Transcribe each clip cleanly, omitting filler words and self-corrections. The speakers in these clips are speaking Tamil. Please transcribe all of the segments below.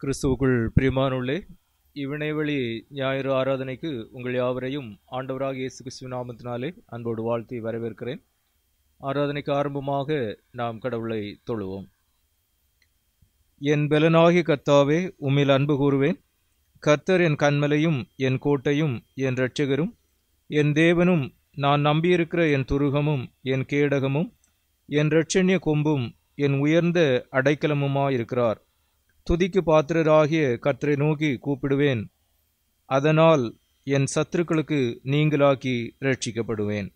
கிறிஸ்துவுக்குள் பிரியமானுள்ளே, இவ்விணைவெளி ஞாயிறு ஆராதனைக்கு உங்கள் யாவரையும் ஆண்டவராக இயேசு கிறிஸ்துவின் நாமத்தினாலே அன்போடு வாழ்த்தி வரவேற்கிறேன். ஆராதனைக்கு ஆரம்பமாக நாம் கடவுளை தொழுவோம். என் பெலனாகிய கர்த்தாவே, உம்மில் அன்பு கூறுவேன். கர்த்தர் என் கன்மலையும் என் கோட்டையும் என் இரட்சகரும் என் தேவனும், நான் நம்பியிருக்கிற என் துருகமும் என் கேடகமும் என் இரட்சண்ய கொம்பும் என் உயர்ந்த அடைக்கலமுமாயிருக்கிறார். துதிக்கு பாத்திரராகிய கர்த்தரை நோக்கி கூப்பிடுவேன், அதனால் என் சத்துருக்களுக்கு நீங்களாக்கி ரட்சிக்கப்படுவேன்.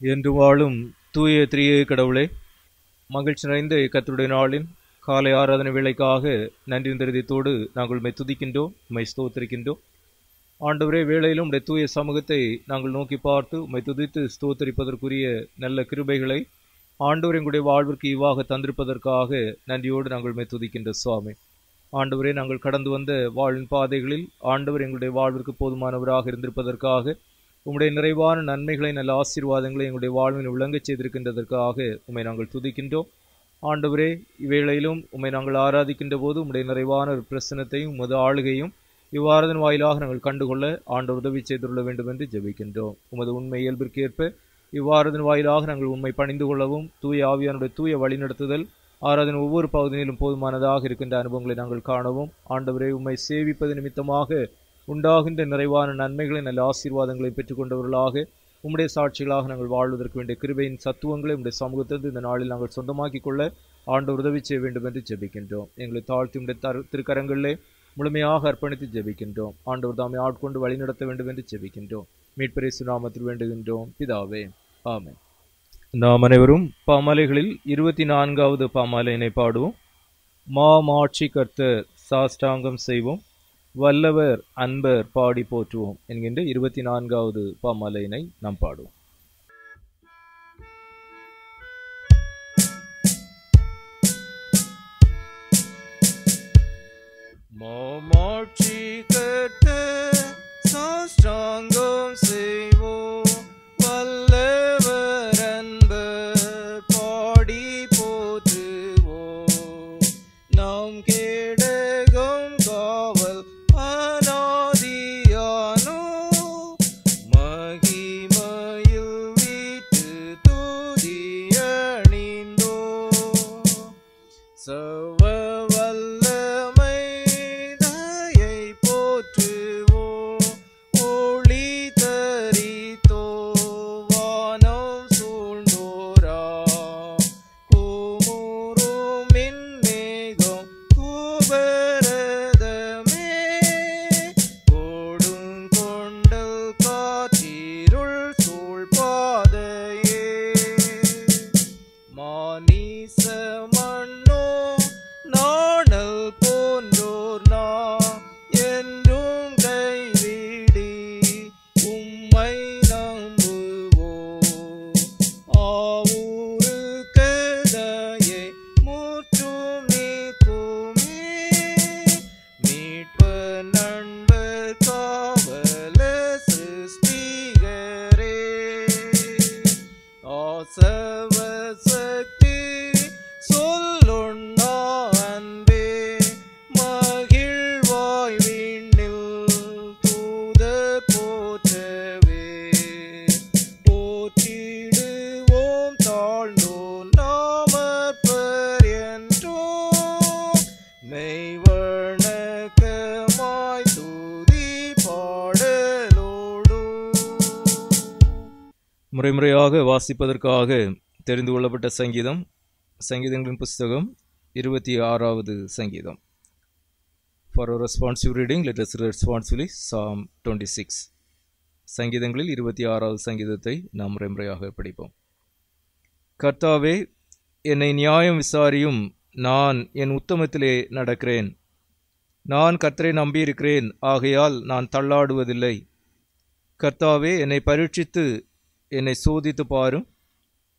என்று வாழும் தூய திரிய கடவுளே, மகிழ்ச்சி நிறைந்த கர்த்தருடைய நாளின் காலை ஆராதனை வேளைக்காக நன்றி நிறுதியத்தோடு நாங்கள் உம்மை துதிக்கின்றோம், உம்மை ஸ்தோத்தரிக்கின்றோம். ஆண்டவரே, வேளையிலும் உடைய தூய சமூகத்தை நாங்கள் நோக்கி பார்த்து உம்மை துதித்து ஸ்தோத்தரிப்பதற்குரிய நல்ல கிருபைகளை ஆண்டவர் எங்களுடைய வாழ்விற்கு இவ்வாக தந்திருப்பதற்காக நன்றியோடு நாங்கள் உம்மை துதிக்கின்ற சுவாமி. ஆண்டவரே, நாங்கள் கடந்து வந்த வாழ்வின் பாதைகளில் ஆண்டவர் எங்களுடைய வாழ்விற்கு போதுமானவராக இருந்திருப்பதற்காக, உம்முடைய நிறைவான நன்மைகளை நல்ல ஆசீர்வாதங்களை எங்களுடைய வாழ்வில் விளங்கச் செய்திருக்கின்றதற்காக உம்மை நாங்கள் துதிக்கின்றோம். ஆண்டவரே, இவ்வேளையிலும் உம்மை நாங்கள் ஆராதிக்கின்ற போது உம்முடைய நிறைவான ஒரு பிரசனத்தையும் உமது ஆளுகையும் இவ்வாரதன் வாயிலாக நாங்கள் கண்டுகொள்ள ஆண்டவர் உதவி செய்துள்ள வேண்டும் என்று ஜெபிக்கின்றோம். உமது உண்மை இயல்பிற்கேற்ப இவ்வாரதன் வாயிலாக நாங்கள் உண்மை பணிந்து கொள்ளவும், தூய ஆவியானுடைய தூய வழிநடத்துதல் ஆராதனை ஒவ்வொரு பகுதியிலும் போதுமானதாக இருக்கின்ற அனுபவங்களை நாங்கள் காணவும், ஆண்டவரே, உம்மை சேவிப்பது நிமித்தமாக உண்டாகின்ற நிறைவான நன்மைகளை நல்ல ஆசீர்வாதங்களை பெற்றுக்கொண்டவர்களாக உம்முடைய சாட்சிகளாக நாங்கள் வாழ்வதற்கு வேண்டிய கிருபையின் சத்துவங்களை உம்முடைய சமூகத்திலிருந்து இந்த நாளில் நாங்கள் சொந்தமாக்கிக் கொள்ள ஆண்டவர் உதவி செய்ய வேண்டும் என்று ஜெபிக்கின்றோம். எங்களை தாழ்த்தி உம்முடைய திருக்கரங்களிலே முழுமையாக அர்ப்பணித்து ஜெபிக்கின்றோம். ஆண்டவர் தாமே ஆட்கொண்டு வழிநடத்த வேண்டும் என்று ஜெபிக்கின்றோம். மீட்பர் இயேசு நாமத்தில் வேண்டுகின்றோம் பிதாவே, ஆமென். நாம் அனைவரும் பாமாலைகளில் 24வது பாமாலையினை பாடுவோம். மாட்சி கர்த்தர் சாஷ்டாங்கம் செய்வோம், வல்லவர் அன்பர் பாடி போற்றுவோம் என்கின்ற 24வது பாமாலையினை நாம் பாடுவோம். மாட்சி கர்த்தர் சாஷ்டாங்கம் செய்வோம், வல்லவர் அன்பர் பாடி போற்றுவோம். நாம் கேடகம் காவல் அநாதியானோ, மகிமையில் வீட்டு துதியணிந்தோ. சர்வ வல்லமையுள்ள மெய்வணக்கமாய் துதி பாடலோடு முறைமுறையாக வாசிப்பதற்காக தெரிந்து கொள்ளப்பட்ட சங்கீதம் சங்கீதங்களின் புஸ்தகம் 26வது சங்கீதம். For our responsive reading, let us responsively Psalm 26. சங்கீதங்களில் 26வது சங்கீதத்தை நாம் முறைமுறையாக படிப்போம். கர்த்தாவே, என்னை நியாயம் விசாரியும், நான் என் உத்தமத்திலே நடக்கிறேன். நான் கர்த்தரை நம்பியிருக்கிறேன், ஆகையால் நான் தள்ளாடுவதில்லை. கர்த்தாவே, என்னை பரீட்சித்து என்னை சோதித்து பாரும்.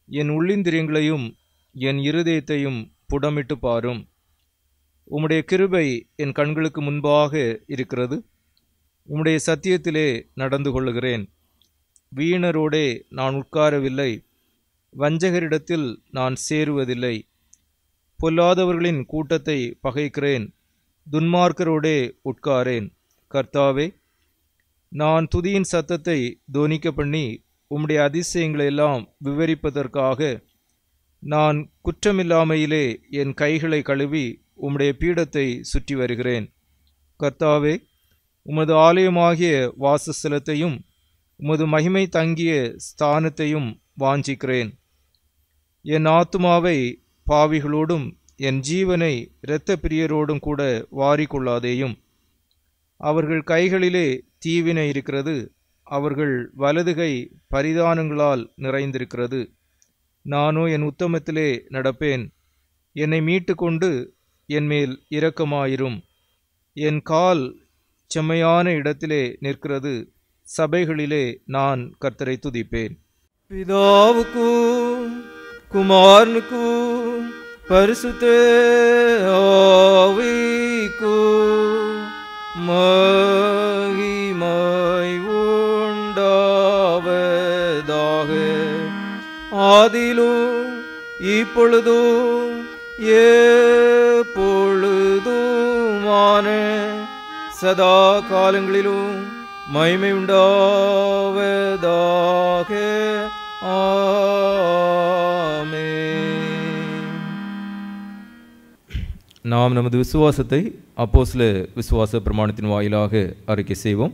என் உள்ளிந்திரியங்களையும் என் இருதயத்தையும் புடமிட்டு பாரும். உம்முடைய கிருபை என் கண்களுக்கு முன்பாக இருக்கிறது. உம்முடைய சத்தியத்திலே நடந்து கொள்ளுகிறேன். வீணரோடே நான் உட்காரவில்லை, வஞ்சகரிடத்தில் நான் சேருவதில்லை. பொல்லாதவர்களின் கூட்டத்தை பகைக்கிறேன், துன்மார்க்கரோடே உட்காரேன். கர்த்தாவே, நான் துதியின் சத்தத்தை தொனிக்க பண்ணி உம்முடைய அதிசயங்களை எல்லாம் விவரிப்பதற்காக நான் குற்றமில்லாமையிலே என் கைகளை கழுவி உம்முடைய பீடத்தை சுற்றி வருகிறேன். கர்த்தாவே, உமது ஆலயமாகிய வாசஸ்தலத்தையும் உமது மகிமை தங்கிய ஸ்தானத்தையும் வாஞ்சிக்கிறேன். என் ஆத்துமாவை பாவிகளோடும் என் ஜீவனை இரத்த பிரியரோடும் கூட வாரிக்கொள்ளாதேயும். அவர்கள் கைகளிலே தீவினை இருக்கிறது, அவர்கள் வலதுகை பரிதானங்களால் நிறைந்திருக்கிறது. நானோ என் உத்தமத்திலே நடப்பேன். என்னை மீட்டு கொண்டு என்மேல் இரக்கமாயிரும். என் கால் செம்மையான இடத்திலே நிற்கிறது, சபைகளிலே நான் கர்த்தரை துதிப்பேன். பிதாவுக்கும் குமாரனுக்கும் பரிசுத்த ஆவிக்கும் மகிமை உண்டாவதாக. ஆதியிலும் இப்பொழுதும் எப்பொழுதுமான சதா காலங்களிலும் மகிமை உண்டாவதாக. ஆமென். நாம் நமது விசுவாசத்தை அப்போஸ்தல விசுவாச பிரமாணத்தின் வாயிலாக அறிக்கை செய்வோம்.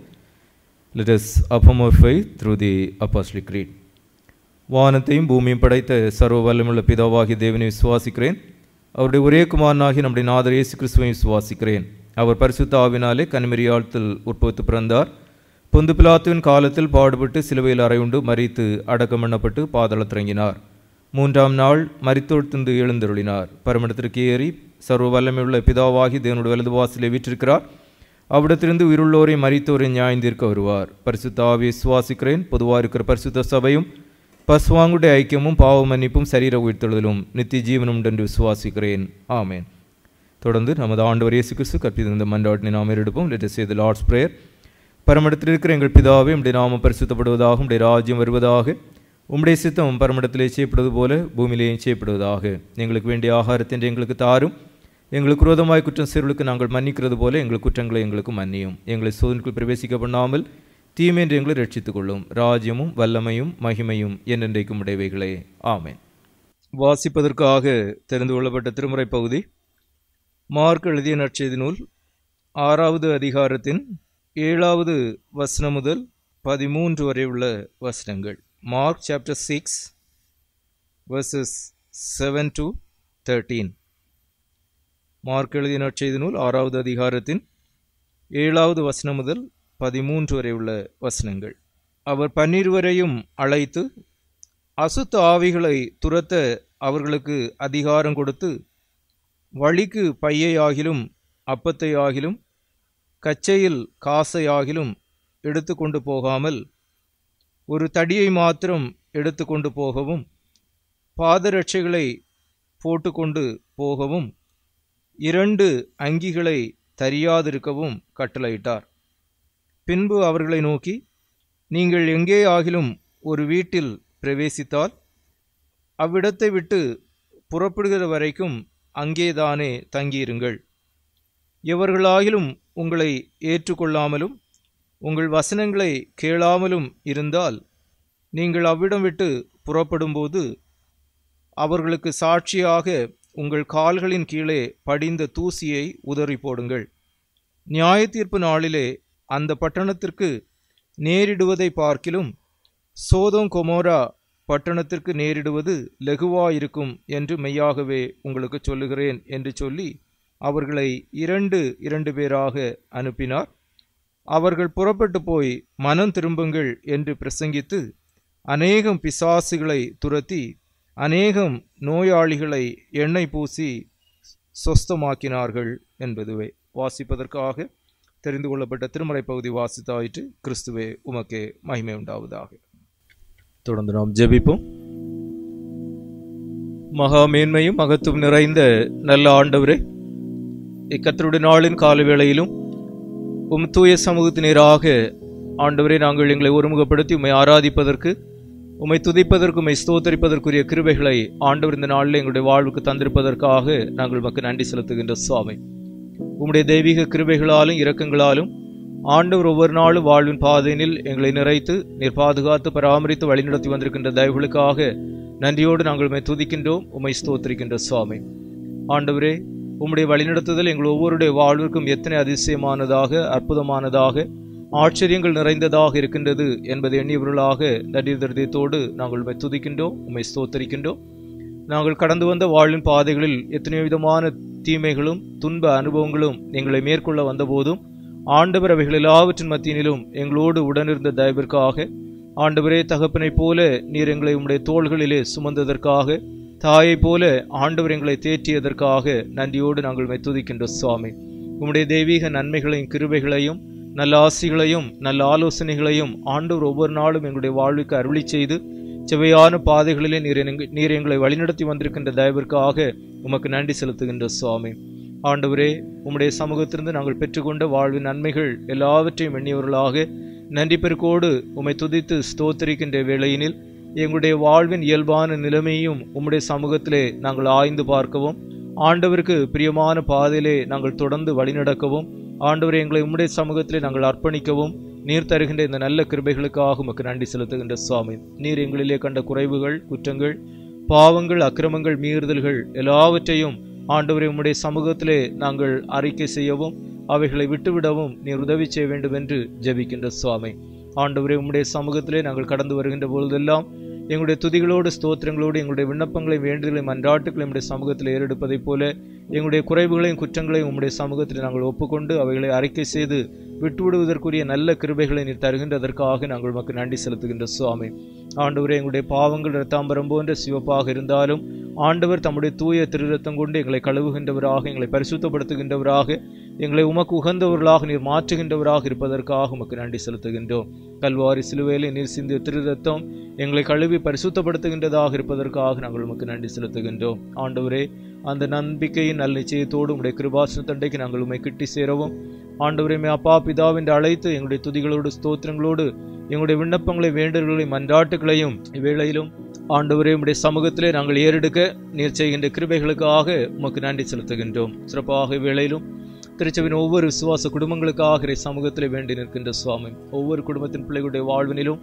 Let us affirm our faith through the Apostolic Creed. வானத்தையும் பூமியும் படைத்த சர்வ வல்லமையுள்ள பிதாவாகிய தேவனை விசுவாசிக்கிறேன். அவருடைய ஒரே குமாரனாகி நம்முடைய நாதர் இயேசு கிறிஸ்துவை விசுவாசிக்கிறேன். அவர் பரிசுத்த ஆவினாலே கன்னிமரியாளத்தில் உற்பத்தி பிறந்தார். பொந்து பிலாத்துவின் காலத்தில் பாடுபட்டு சிலுவையில் அறையுண்டு மரித்து அடக்கம் பண்ணப்பட்டு பாதாளத்திறங்கினார். 3ஆம் நாள் மரித்தோழ்ந்து எழுந்தருளினார். பரமண்டத்திற்கு ஏறி சர்வ வல்லமையுள்ள பிதாவாகி தேவனுடைய வலது வாசலை வீற்றிருக்கிறார். அவ்விடத்திலிருந்து உயிருள்ளோரை மரித்தோரை நியாயந்தீர்க்க வருவார். பரிசுத்த ஆவியை விசுவாசிக்கிறேன். பொதுவாக இருக்கிற பரிசுத்த சபையும் பசுவாங்குடைய ஐக்கியமும் பாவ மன்னிப்பும் சரீர உயிர்த்தெழுதலும் நித்திய ஜீவனும் என்று விசுவாசிக்கிறேன். ஆமென். தொடர்ந்து நமது ஆண்டவர் இயேசு கிறிஸ்து கற்பித்த இந்த மன்றாட்டினை நாம் ஏறெடுப்போம். Let us say the Lord's Prayer. பரமண்டத்தில் இருக்கிற எங்கள் பிதாவே, உம்முடைய நாமம் பரிசுத்தப்படுவதாக, உம்முடைய ராஜ்யம் வருவதாக, உம்முடைய சித்தம் பரமண்டத்திலே செய்யப்படுவது போல பூமியிலேயும் செய்யப்படுவதாக. எங்களுக்கு வேண்டிய ஆகாரத்தை எங்களுக்கு தாரும். எங்களுக்கு விரோதமாய் குற்றம் செய்வர்களுக்கு நாங்கள் மன்னிக்கிறது போல எங்கள் குற்றங்களை எங்களுக்கு மன்னியும். எங்களை சோதனைக்குள் பிரவேசிக்க பண்ணாமல் தீமையென்று எங்களை ரட்சித்துக் கொள்ளும். ராஜ்யமும் வல்லமையும் மகிமையும் என்றென்றைக்கும் உடையவைகளே. ஆமென். வாசிப்பதற்காக தெரிந்து கொள்ளப்பட்ட திருமுறை பகுதி மார்க் எழுதிய நற்செய்தி நூல் 6வது அதிகாரத்தின் 7வது வசனம் முதல் 13 வரை உள்ள வசனங்கள். Mark chapter 6 verses 7 to 13. Mark எழுதிய நற்செய்தி நூல் 6வது அதிகாரத்தின் 7வது வசனம் முதல் 13 வரை உள்ள வசனங்கள். அவர் 12 அழைத்து அசுத்த ஆவிகளை துரத்த அவர்களுக்கு அதிகாரம் கொடுத்து, வழிக்கு பையையாகிலும் அப்பத்தையாகிலும் கச்சையில் காசையாகிலும் எடுத்து கொண்டு போகாமல் ஒரு தடியை மாத்திரம் எடுத்து கொண்டு போகவும், பாதரட்சைகளை போட்டுக்கொண்டு போகவும், 2 அங்கிகளை தரியாதிருக்கவும் கட்டளையிட்டார். பின்பு அவர்களை நோக்கி, நீங்கள் எங்கே ஆகிலும் ஒரு வீட்டில் பிரவேசித்தால் அவ்விடத்தை விட்டு புறப்படுகிற வரைக்கும் அங்கேதானே தங்கியிருங்கள். எவர்களாகிலும் உங்களை ஏற்றுக்கொள்ளாமலும் உங்கள் வசனங்களை கேளாமலும் இருந்தால் நீங்கள் அவ்விடம் விட்டு புறப்படும்போது அவர்களுக்கு சாட்சியாக உங்கள் கால்களின் கீழே படிந்த தூசியை உதறி போடுங்கள். நியாய தீர்ப்பு நாளிலே அந்த பட்டணத்திற்கு நேரிடுவதை பார்க்கிலும் சோதோம் கொமோரா பட்டணத்திற்கு நேரிடுவது லகுவாயிருக்கும் என்று மெய்யாகவே உங்களுக்கு சொல்லுகிறேன் என்று சொல்லி அவர்களை இரண்டு பேராக அனுப்பினார். அவர்கள் புறப்பட்டு போய் மனம் திரும்புங்கள் என்று பிரசங்கித்து அநேகம் பிசாசுகளை துரத்தி அநேகம் நோயாளிகளை எண்ணெய் பூசி சொஸ்தமாக்கினார்கள் என்பதுவே. வாசிப்பதற்காக தெரிந்து கொள்ளப்பட்ட திருமறை பகுதி வாசித்தாயிற்று. கிறிஸ்துவே உமக்கே மகிமை உண்டாவதாக. தொடர்ந்து நாம் ஜெபிப்போம். மகா மேன்மையும் மகத்துவம் நிறைந்த நல்ல ஆண்டவரே, இக்கர்த்தருடைய நாளின் கால வேளையிலும் உம் தூய சமூகத்தினராக ஆண்டவரே நாங்கள் எங்களை ஒருமுகப்படுத்தி உம்மை ஆராதிப்பதற்கு, உம்மை துதிப்பதற்கு, உம்மை ஸ்தோத்தரிப்பதற்குரிய கிருபைகளை ஆண்டவர் இந்த நாளில் எங்களுடைய வாழ்வுக்கு தந்திருப்பதற்காக நாங்கள் உமக்கு நன்றி செலுத்துகின்ற சுவாமி. உம்முடைய தெய்வீக கிருபைகளாலும் இரக்கங்களாலும் ஆண்டவர் ஒவ்வொரு நாளும் வாழ்வின் பாதையினில் எங்களை நிறைத்து நீர் பாதுகாத்து பராமரித்து வழிநடத்தி வந்திருக்கின்ற தயவுகளுக்காக நன்றியோடு நாங்கள் உம்மை துதிக்கின்றோம், உம்மை ஸ்தோத்தரிக்கின்ற சுவாமி. ஆண்டவரே, உம்முடைய வழிநடத்துதல் எங்கள் ஒவ்வொருடைய வாழ்விற்கும் எத்தனை அதிசயமானதாக, அற்புதமானதாக, ஆச்சரியங்கள் நிறைந்ததாக இருக்கின்றது என்பதை எண்ணியவர்களாக நன்றி திருதயத்தோடு நாங்கள் உம்மை துதிக்கின்றோம், உம்மை ஸ்தோத்தரிக்கின்றோம். நாங்கள் கடந்து வந்த வாழ்வின் பாதைகளில் எத்தனையோ விதமான தீமைகளும் துன்ப அனுபவங்களும் எங்களை மேற்கொள்ள வந்தபோதும் ஆண்டவர் அவைகள் எல்லாவற்றின் மத்தியிலும் எங்களோடு உடனிருந்த தயவிற்காக, ஆண்டவரே, தகப்பனை போல நீர் எங்களை உம்முடைய தோள்களிலே சுமந்ததற்காக, தாயை போல ஆண்டவர் எங்களை தேற்றியதற்காக நன்றியோடு நாங்கள் உம்மை துதிக்கின்ற சுவாமி. உம்முடைய தெய்வீக நன்மைகளையும் கிருபைகளையும் நல்ல ஆசிகளையும் நல்ல ஆலோசனைகளையும் ஆண்டவர் ஒவ்வொரு நாளும் எங்களுடைய வாழ்வுக்கு அருளி செய்து செவையான பாதைகளிலே நீர் எங்களை வழிநடத்தி வந்திருக்கின்ற தயவிற்காக உமக்கு நன்றி செலுத்துகின்ற சுவாமி. ஆண்டவரே, உம்முடைய சமூகத்திலிருந்து நாங்கள் பெற்றுக்கொண்ட வாழ்வின் நன்மைகள் எல்லாவற்றையும் எண்ணியவர்களாக நன்றி பெருக்கோடு உம்மை துதித்து ஸ்தோத்தரிக்கின்ற வேளையினில் எங்களுடைய வாழ்வின் இயல்பான நிலைமையும் உம்முடைய சமூகத்திலே நாங்கள் ஆய்ந்து பார்க்கவும், ஆண்டவருக்கு பிரியமான பாதையிலே நாங்கள் தொடர்ந்து வழிநடக்கவும், ஆண்டவரை எங்களை உம்முடைய சமூகத்திலே நாங்கள் அர்ப்பணிக்கவும் நீர் தருகின்ற இந்த நல்ல கிருபைகளுக்காக உமக்கு நன்றி செலுத்துகின்ற சுவாமி. நீர் எங்களிலே கண்ட குறைவுகள், குற்றங்கள், பாவங்கள், அக்கிரமங்கள், மீறுதல்கள் எல்லாவற்றையும் ஆண்டவரை உம்முடைய சமூகத்திலே நாங்கள் அறிக்கை செய்யவும் அவைகளை விட்டுவிடவும் நீர் உதவி செய்ய வேண்டும் என்று ஜெபிக்கின்ற சுவாமி. ஆண்டவரே, உம்முடைய சமூகத்திலே நாங்கள் கடந்து வருகின்ற பொழுதெல்லாம் எங்களுடைய துதிகளோடு ஸ்தோத்திரங்களோடு எங்களுடைய விண்ணப்பங்களையும் வேண்டுதலையும் மன்றாட்டுகளையும் நம்முடைய சமூகத்தில் ஏறெடுப்பதைப் போல எங்களுடைய குறைவுகளையும் குற்றங்களையும் உம்முடைய சமூகத்தில் நாங்கள் ஒப்புக்கொண்டு அவைகளை அறிக்கை செய்து விட்டுவிடுவதற்குரிய நல்ல கிருபைகளை நீர் தருகின்றதற்காக நாங்கள் உமக்கு நன்றி செலுத்துகின்ற சுவாமி. ஆண்டவரே, எங்களுடைய பாவங்கள் இரத்தாம்பரம் போன்ற சிவப்பாக இருந்தாலும் ஆண்டவர் தம்முடைய தூய திருரத்தம் கொண்டு எங்களை கழுவுகின்றவராக, எங்களை பரிசுத்தப்படுத்துகின்றவராக, எங்களை உமக்கு உகந்தவர்களாக நீர் மாற்றுகின்றவராக இருப்பதற்காக உமக்கு நன்றி செலுத்துகின்றோம். கல்வாரி சிலுவையிலே நீர் சிந்திய திருரத்தம் எங்களை கழுவி பரிசுத்தப்படுத்துகின்றதாக இருப்பதற்காக நாங்கள் உமக்கு நன்றி செலுத்துகின்றோம். ஆண்டவரே, அந்த நம்பிக்கையின் நல்ல நிச்சயத்தோடு உம்முடைய கிருபாசன தண்டைக்கு நாங்கள் உம்மை கிட்டி சேரவும், ஆண்டவரே, அப்பா பிதாவென்று அழைத்து எங்களுடைய துதிகளோடு ஸ்தோத்திரங்களோடு எங்களுடைய விண்ணப்பங்களை வேண்டுதல்களை மன்றாட்டுகளையும் இவ்வேளையிலும் ஆண்டவரே உம்முடைய சமூகத்திலே நாங்கள் ஏறெடுக்க நீர் செய்கின்ற கிருபைகளுக்காக உமக்கு நன்றி செலுத்துகின்றோம். சிறப்பாக இவ்வேளையிலும் திருச்சபையின் ஒவ்வொரு விசுவாச குடும்பங்களுக்காக சமூகத்திலே வேண்டி நிற்கின்ற சுவாமி. ஒவ்வொரு குடும்பத்தின் பிள்ளைகளுடைய வாழ்வினிலும்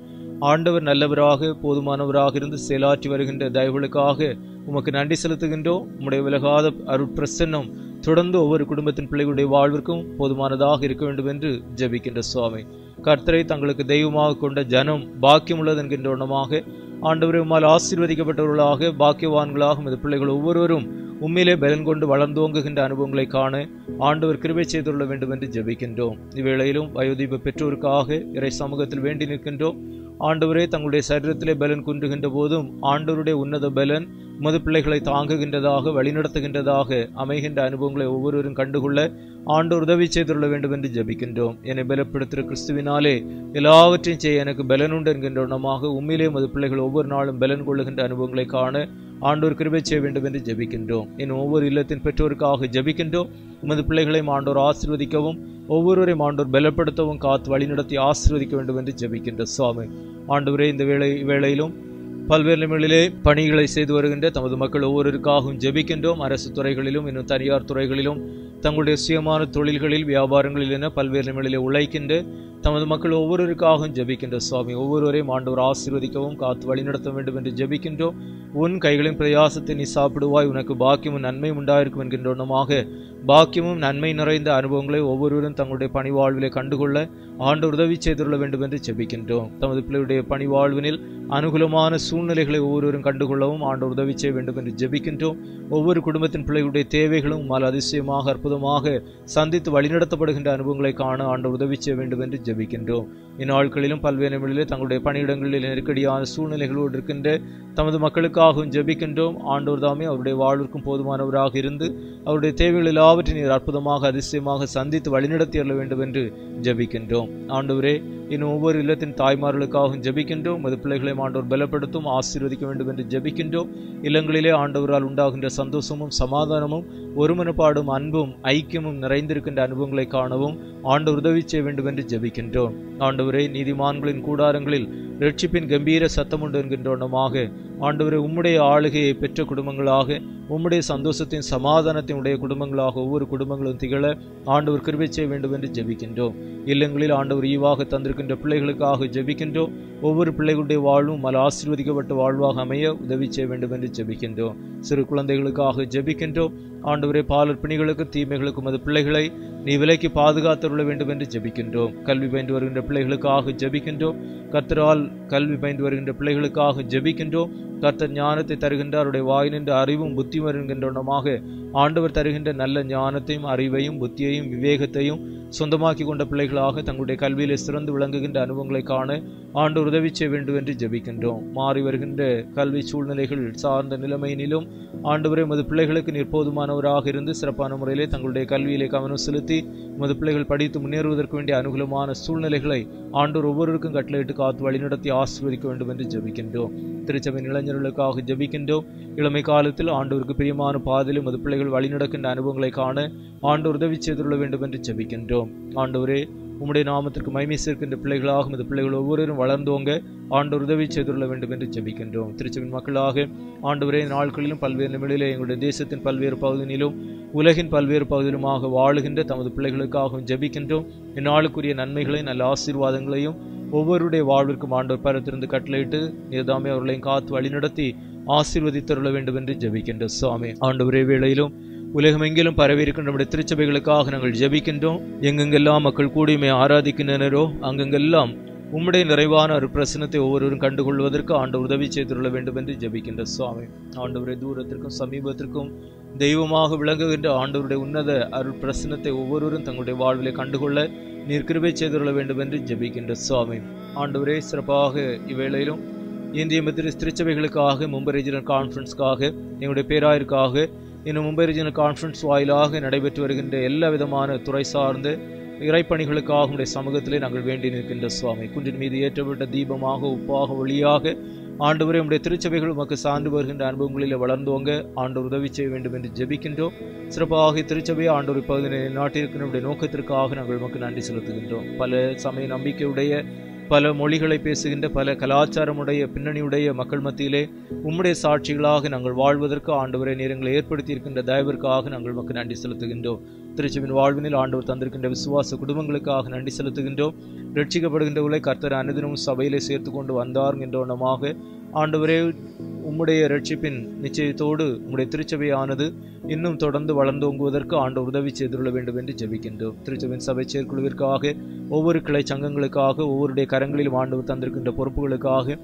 ஆண்டவர் நல்லவராக போதுமானவராக இருந்து செயலாற்றி வருகின்ற தயவுகளுக்காக உமக்கு நன்றி செலுத்துகின்றோம். உம்முடைய விலகாத அருட்பிரசன்னம் தொடர்ந்து ஒவ்வொரு குடும்பத்தின் பிள்ளைகளுடைய வாழ்விற்கும் போதுமானதாக இருக்க வேண்டும் என்று ஜெபிக்கின்ற சுவாமி. கர்த்தரை தங்களுக்கு தெய்வமாக கொண்ட ஜனம் பாக்கியம் உள்ளது என்கின்ற ஒன்றமாக ஆண்டவரை உம்மால் ஆசீர்வதிக்கப்பட்டவர்களாக பாக்கியவான்களாக இந்த பிள்ளைகள் ஒவ்வொருவரும் உண்மையிலே பலன் கொண்டு வளர்ந்தோங்குகின்ற அனுபவங்களை காண ஆண்டவர் கிருபை செய்துள்ள வேண்டும் என்று ஜெபிக்கின்றோம். இவ்வேளையிலும் வயோதிப பெற்றோருக்காக இறை சமூகத்தில் வேண்டி நிற்கின்றோம். ஆண்டவரே, தங்களுடைய சரீரத்திலே பலன் குன்றுகின்ற போதும் ஆண்டவருடைய உன்னத பலன் உமது பிள்ளைகளை தாங்குகின்றதாக வழிநடத்துகின்றதாக அமைகின்ற அனுபவங்களை ஒவ்வொருவரும் கண்டுகொள்ள ஆண்டவர் உதவி செய்துள்ள வேண்டும் என்று ஜெபிக்கின்றோம். என்னை பலப்படுத்துகிற கிறிஸ்துவினாலே எல்லாவற்றையும் செய்ய எனக்கு பலன் உண்டு என்கின்ற ஒன்றமாக உண்மையிலே உமது பிள்ளைகள் ஒவ்வொரு நாளும் பலன் கொள்ளுகின்ற அனுபவங்களை காண ஆண்டவர் கிருபை செய்ய வேண்டும் என்று ஜெபிக்கின்றோம். இன்னும் ஒவ்வொரு இல்லத்தின் பெற்றோருக்காக ஜெபிக்கின்றோம். உமது பிள்ளைகளையும் ஆண்டவர் ஆசீர்வதிக்கவும் ஒவ்வொருவரையும் ஆண்டவர் பலப்படுத்தவும் காத்து வழிநடத்தி ஆசீர்வதிக்க வேண்டும் என்று ஜெபிக்கின்ற சுவாமி. ஆண்டவரே, இந்த வேளையிலும் பல்வேறு நிலைகளிலே பணிகளை செய்து வருகின்ற தமது மக்கள் ஒவ்வொருவருக்காகவும் ஜெபிக்கின்றோம். அரசு துறைகளிலும் இன்னும் தனியார் துறைகளிலும் தங்களுடைய சுயமான தொழில்களில் வியாபாரங்களில் என பல்வேறு நிலைகளிலே உழைக்கின்ற தமது மக்கள் ஒவ்வொருவருக்காகவும் ஜெபிக்கின்ற சுவாமி. ஒவ்வொருவரையும் ஆண்டவர் ஆசீர்வதிக்கவும் காத்து வழிநடத்த வேண்டும் என்று ஜெபிக்கின்றோம். உன் கைகளின் பிரயாசத்தை நீ சாப்பிடுவாய், உனக்கு பாக்கியமும் நன்மை உண்டாயிருக்கும் என்கின்றோமாக பாக்கியமும் நன்மை நிறைந்த அனுபவங்களை ஒவ்வொருவரும் தங்களுடைய பணிவாழ்விலே கண்டுகொள்ள ஆண்டவர் உதவி செய்துள்ள வேண்டும் என்று ஜெபிக்கின்றோம். தமது பிள்ளையுடைய பணிவாழ்வினில் அனுகூலமான சூழ்நிலைகளை ஒவ்வொருவரும் கண்டுகொள்ளவும் ஆண்டவர் உதவி செய்ய வேண்டும் என்று ஜெபிக்கின்றோம். ஒவ்வொரு குடும்பத்தின் பிள்ளைகளுடைய தேவைகளும் அதிசயமாக அற்புதமாக சந்தித்து வழிநடத்தப்படுகின்ற அனுபவங்களை காண ஆண்டவர் உதவி செய்ய வேண்டும் என்று ஜெபிக்கின்றோம். இந்நாட்களிலும் பல்வேறு நிலைகளிலே தங்களுடைய பணியிடங்களில் நெருக்கடியான சூழ்நிலைகளோடு இருக்கின்ற தமது மக்களுக்காகவும் ஜெபிக்கின்றோம். ஆண்டவர் தாமே அவருடைய வாழ்விற்கும் போதுமானவராக இருந்து அவருடைய தேவைகள் எல்லாவற்றையும் நீர் அற்புதமாக அதிசயமாக சந்தித்து வழிநடத்தி அருள வேண்டும் என்று ஜெபிக்கின்றோம். ஆண்டவரே, இன்னும் ஒவ்வொரு இல்லத்தின் தாய்மார்களுக்காகவும் ஜெபிக்கின்றோம். அது பிள்ளைகளை ஆண்டவர் பலப்படுத்தும் ஆசீர்வதிக்க வேண்டும் என்று ஜெபிக்கின்றோம். இல்லங்களிலே ஆண்டவரால் உண்டாகின்ற சந்தோஷமும் சமாதானமும் ஒருமனப்பாடும் அன்பும் ஐக்கியமும் நிறைந்திருக்கின்ற அனுபவங்களை காணவும் ஆண்டவர் உதவி செய்ய வேண்டும் என்று ஜெபிக்கின்றோம். ஆண்டவரே, நீதிமான்களின் கூடாரங்களில் ரட்சிப்பின் கம்பீர சத்தம் உண்டு என்கின்றோமாக ஆண்டவரே, உம்முடைய ஆளுகையை பெற்ற குடும்பங்களாக, உம்முடைய சந்தோஷத்தின் சமாதானத்தின் உடைய குடும்பங்களாக ஒவ்வொரு குடும்பங்களும் திகழ ஆண்டவர் கிருபை செய்ய வேண்டும் என்று ஜெபிக்கின்றோம். இல்லங்களில் ஆண்டவர் ஈவாக தந்திருக்கின்ற பிள்ளைகளுக்காக ஜெபிக்கின்றோம். ஒவ்வொரு பிள்ளைகளுடைய வாழ்வும் ஆசீர்வதிக்கப்பட்ட வாழ்வாக அமைய உதவி செய்ய வேண்டும் என்று ஜெபிக்கின்றோம். சிறு குழந்தைகளுக்காக ஜெபிக்கின்றோம். ஆண்டவரே, பாலர் பிணிகளுக்கு தீமைகளுக்கும் அது பிள்ளைகளை நீ விலைக்கு பாதுகாத்துள்ள வேண்டும் என்று ஜெபிக்கின்றோம். கல்வி பயின்று வருகின்ற பிள்ளைகளுக்காக ஜெபிக்கின்றோம். கர்த்தரால் கல்வி பயின்று வருகின்ற பிள்ளைகளுக்காக ஜெபிக்கின்றோம். கர்த்தர் ஞானத்தை தருகின்ற அவருடைய வாய் நின்ற அறிவும் புத்தி வருகின்றனமாக ஆண்டவர் தருகின்ற நல்ல ஞானத்தையும் அறிவையும் புத்தியையும் விவேகத்தையும் சொந்தமாக்கி கொண்ட பிள்ளைகளாக தங்களுடைய கல்வியிலே சிறந்து விளங்குகின்ற அனுபவங்களை காண ஆண்டவர் உதவி செய்ய வேண்டும் என்று ஜெபிக்கின்றோம். மாறி வருகின்ற கல்வி சூழ்நிலைகள் சார்ந்த நிலைமையினிலும் ஆண்டவரே, உமது பிள்ளைகளுக்கு நீர் போதுமானவராக இருந்து சிறப்பான முறையிலே தங்களுடைய கல்வியிலே கவனம் செலுத்தி உமது பிள்ளைகள் படித்து முன்னேறுவதற்கு வேண்டிய அனுகூலமான சூழ்நிலைகளை ஆண்டவர் ஒவ்வொருவருக்கும் கட்டளையிட்டு காத்து வழிநடத்தி ஆசீர்வதிக்க வேண்டும் என்று ஜெபிக்கின்றோம். திருச்சபை இளைஞர்களுக்காக ஜெபிக்கின்றோம். இளமை காலத்தில் ஆண்டவருக்கு பிரியமான பாதையிலும் உமது பிள்ளைகள் வழிநடக்கின்ற அனுபவங்களை காண ஆண்டவர் உதவி செய்துள்ள வேண்டும் என்று ஜெபிக்கின்றோம். ஆண்டவரே, உம்முடைய நாமத்திற்கு மகிமை சேர்க்கின்ற பிள்ளைகளாக உமது பிள்ளைகள் ஒவ்வொருவரும் வளர்ந்தோங்க ஆண்டவர் உதவி செய்துள்ள வேண்டும் என்று ஜெபிக்கின்றோம். திருச்சபையின் மக்களாக ஆண்டவரே, நாட்களிலும் பல்வேறு நிலைகளிலே எங்களுடைய தேசத்தின் பல்வேறு பகுதியிலும் உலகின் பல்வேறு பகுதியிலுமாக வாழுகின்ற தமது பிள்ளைகளுக்காகவும் ஜெபிக்கின்றோம். இந்நாளுக்குரிய நன்மைகளையும் நல்ல ஆசீர்வாதங்களையும் ஒவ்வொருடைய வாழ்விற்கும் ஆண்டவர் பரத்திருந்து கட்டளையிட்டு நீர்தாமே அவர்களையும் காத்து வழிநடத்தி ஆசீர்வதித்தருள வேண்டும் என்று ஜெபிக்கின்ற சுவாமி. ஆண்டவரே, வேளையிலும் உலகமெங்கிலும் பரவியிருக்கின்ற நம்முடைய திருச்சபைகளுக்காக நாங்கள் ஜெபிக்கின்றோம். எங்கெங்கெல்லாம் மக்கள் கூடியுமே ஆராதிக்கின்றனரோ அங்கெங்கெல்லாம் உம்முடைய நிறைவான ஒரு பிரசனத்தை ஒவ்வொருவரும் கண்டுகொள்வதற்கு ஆண்டவர் உதவி செய்துள்ள வேண்டும் என்று ஜெபிக்கின்ற சுவாமி. ஆண்டவரை, தூரத்திற்கும் சமீபத்திற்கும் தெய்வமாக விளங்குகின்ற ஆண்டவருடைய உன்னத அருள் பிரசனத்தை ஒவ்வொருவரும் தங்களுடைய வாழ்விலை கண்டுகொள்ள நீர் கிருபை செய்துள்ள வேண்டும் என்று ஜெபிக்கின்ற சுவாமி. ஆண்டவரே, சிறப்பாக இவ்வேளையிலும் இந்திய திருச்சபைகளுக்காக மும்பை ரீஜனல் கான்ஃபரன்ஸ்க்காக எங்களுடைய பேராயருக்காக இன்னும் மும்பை ரீஜனல் கான்ஃபரன்ஸ் வாயிலாக நடைபெற்று வருகின்ற எல்லா விதமான துறை சார்ந்த இறைப்பணிகளுக்காக உடைய சமூகத்திலே நாங்கள் வேண்டி நிற்கின்ற சுவாமி. குன்றின் மீது ஏற்றப்பட்ட தீபமாக உப்பாக ஒளியாக ஆண்டவரே, உடைய திருச்சபைகள் உமக்கு சார்ந்து வருகின்ற அனுபவங்களில் வளர்ந்தோங்க ஆண்டவர் உதவி செய்ய வேண்டும் என்று ஜெபிக்கின்றோம். சிறப்பாக திருச்சபையை ஆண்டவர் இப்பகுதியை நாட்டிற்கு நம்முடைய நோக்கத்திற்காக நாங்கள் உமக்கு நன்றி செலுத்துகின்றோம். பல சமய நம்பிக்கையுடைய பல மொழிகளை பேசுகின்ற பல கலாச்சாரமுடைய பின்னணியுடைய மக்கள் மத்தியிலே உம்முடைய சாட்சிகளாக நாங்கள் வாழ்வதற்கு ஆண்டவரை நேரங்களை ஏற்படுத்தி இருக்கின்ற தயவிற்காக நாங்கள் உமக்கு நன்றி செலுத்துகின்றோம். திருச்சபின் வாழ்வினில் ஆண்டவர் தந்திருக்கின்ற விசுவாச குடும்பங்களுக்காக நன்றி செலுத்துகின்றோம். ரட்சிக்கப்படுகின்றவர்களை கர்த்தர் அனுதினமும் சபையிலே சேர்த்து கொண்டு வந்தார் என்ற ஆண்டவரே, உம்முடைய ரட்சிப்பின் நிச்சயத்தோடு உம்முடைய திருச்சபையானது இன்னும் தொடர்ந்து வளர்ந்தோங்குவதற்கு ஆண்டவர் உதவி செய்துள்ள வேண்டும் என்று ஜெபிக்கின்றோம். திருச்சபையின் சபை செயற்குழுவிற்காக ஒவ்வொரு கிளை சங்கங்களுக்காக ஒவ்வொருடைய கரங்களிலும் ஆண்டவர் தந்திருக்கின்ற பொறுப்புகளுக்காக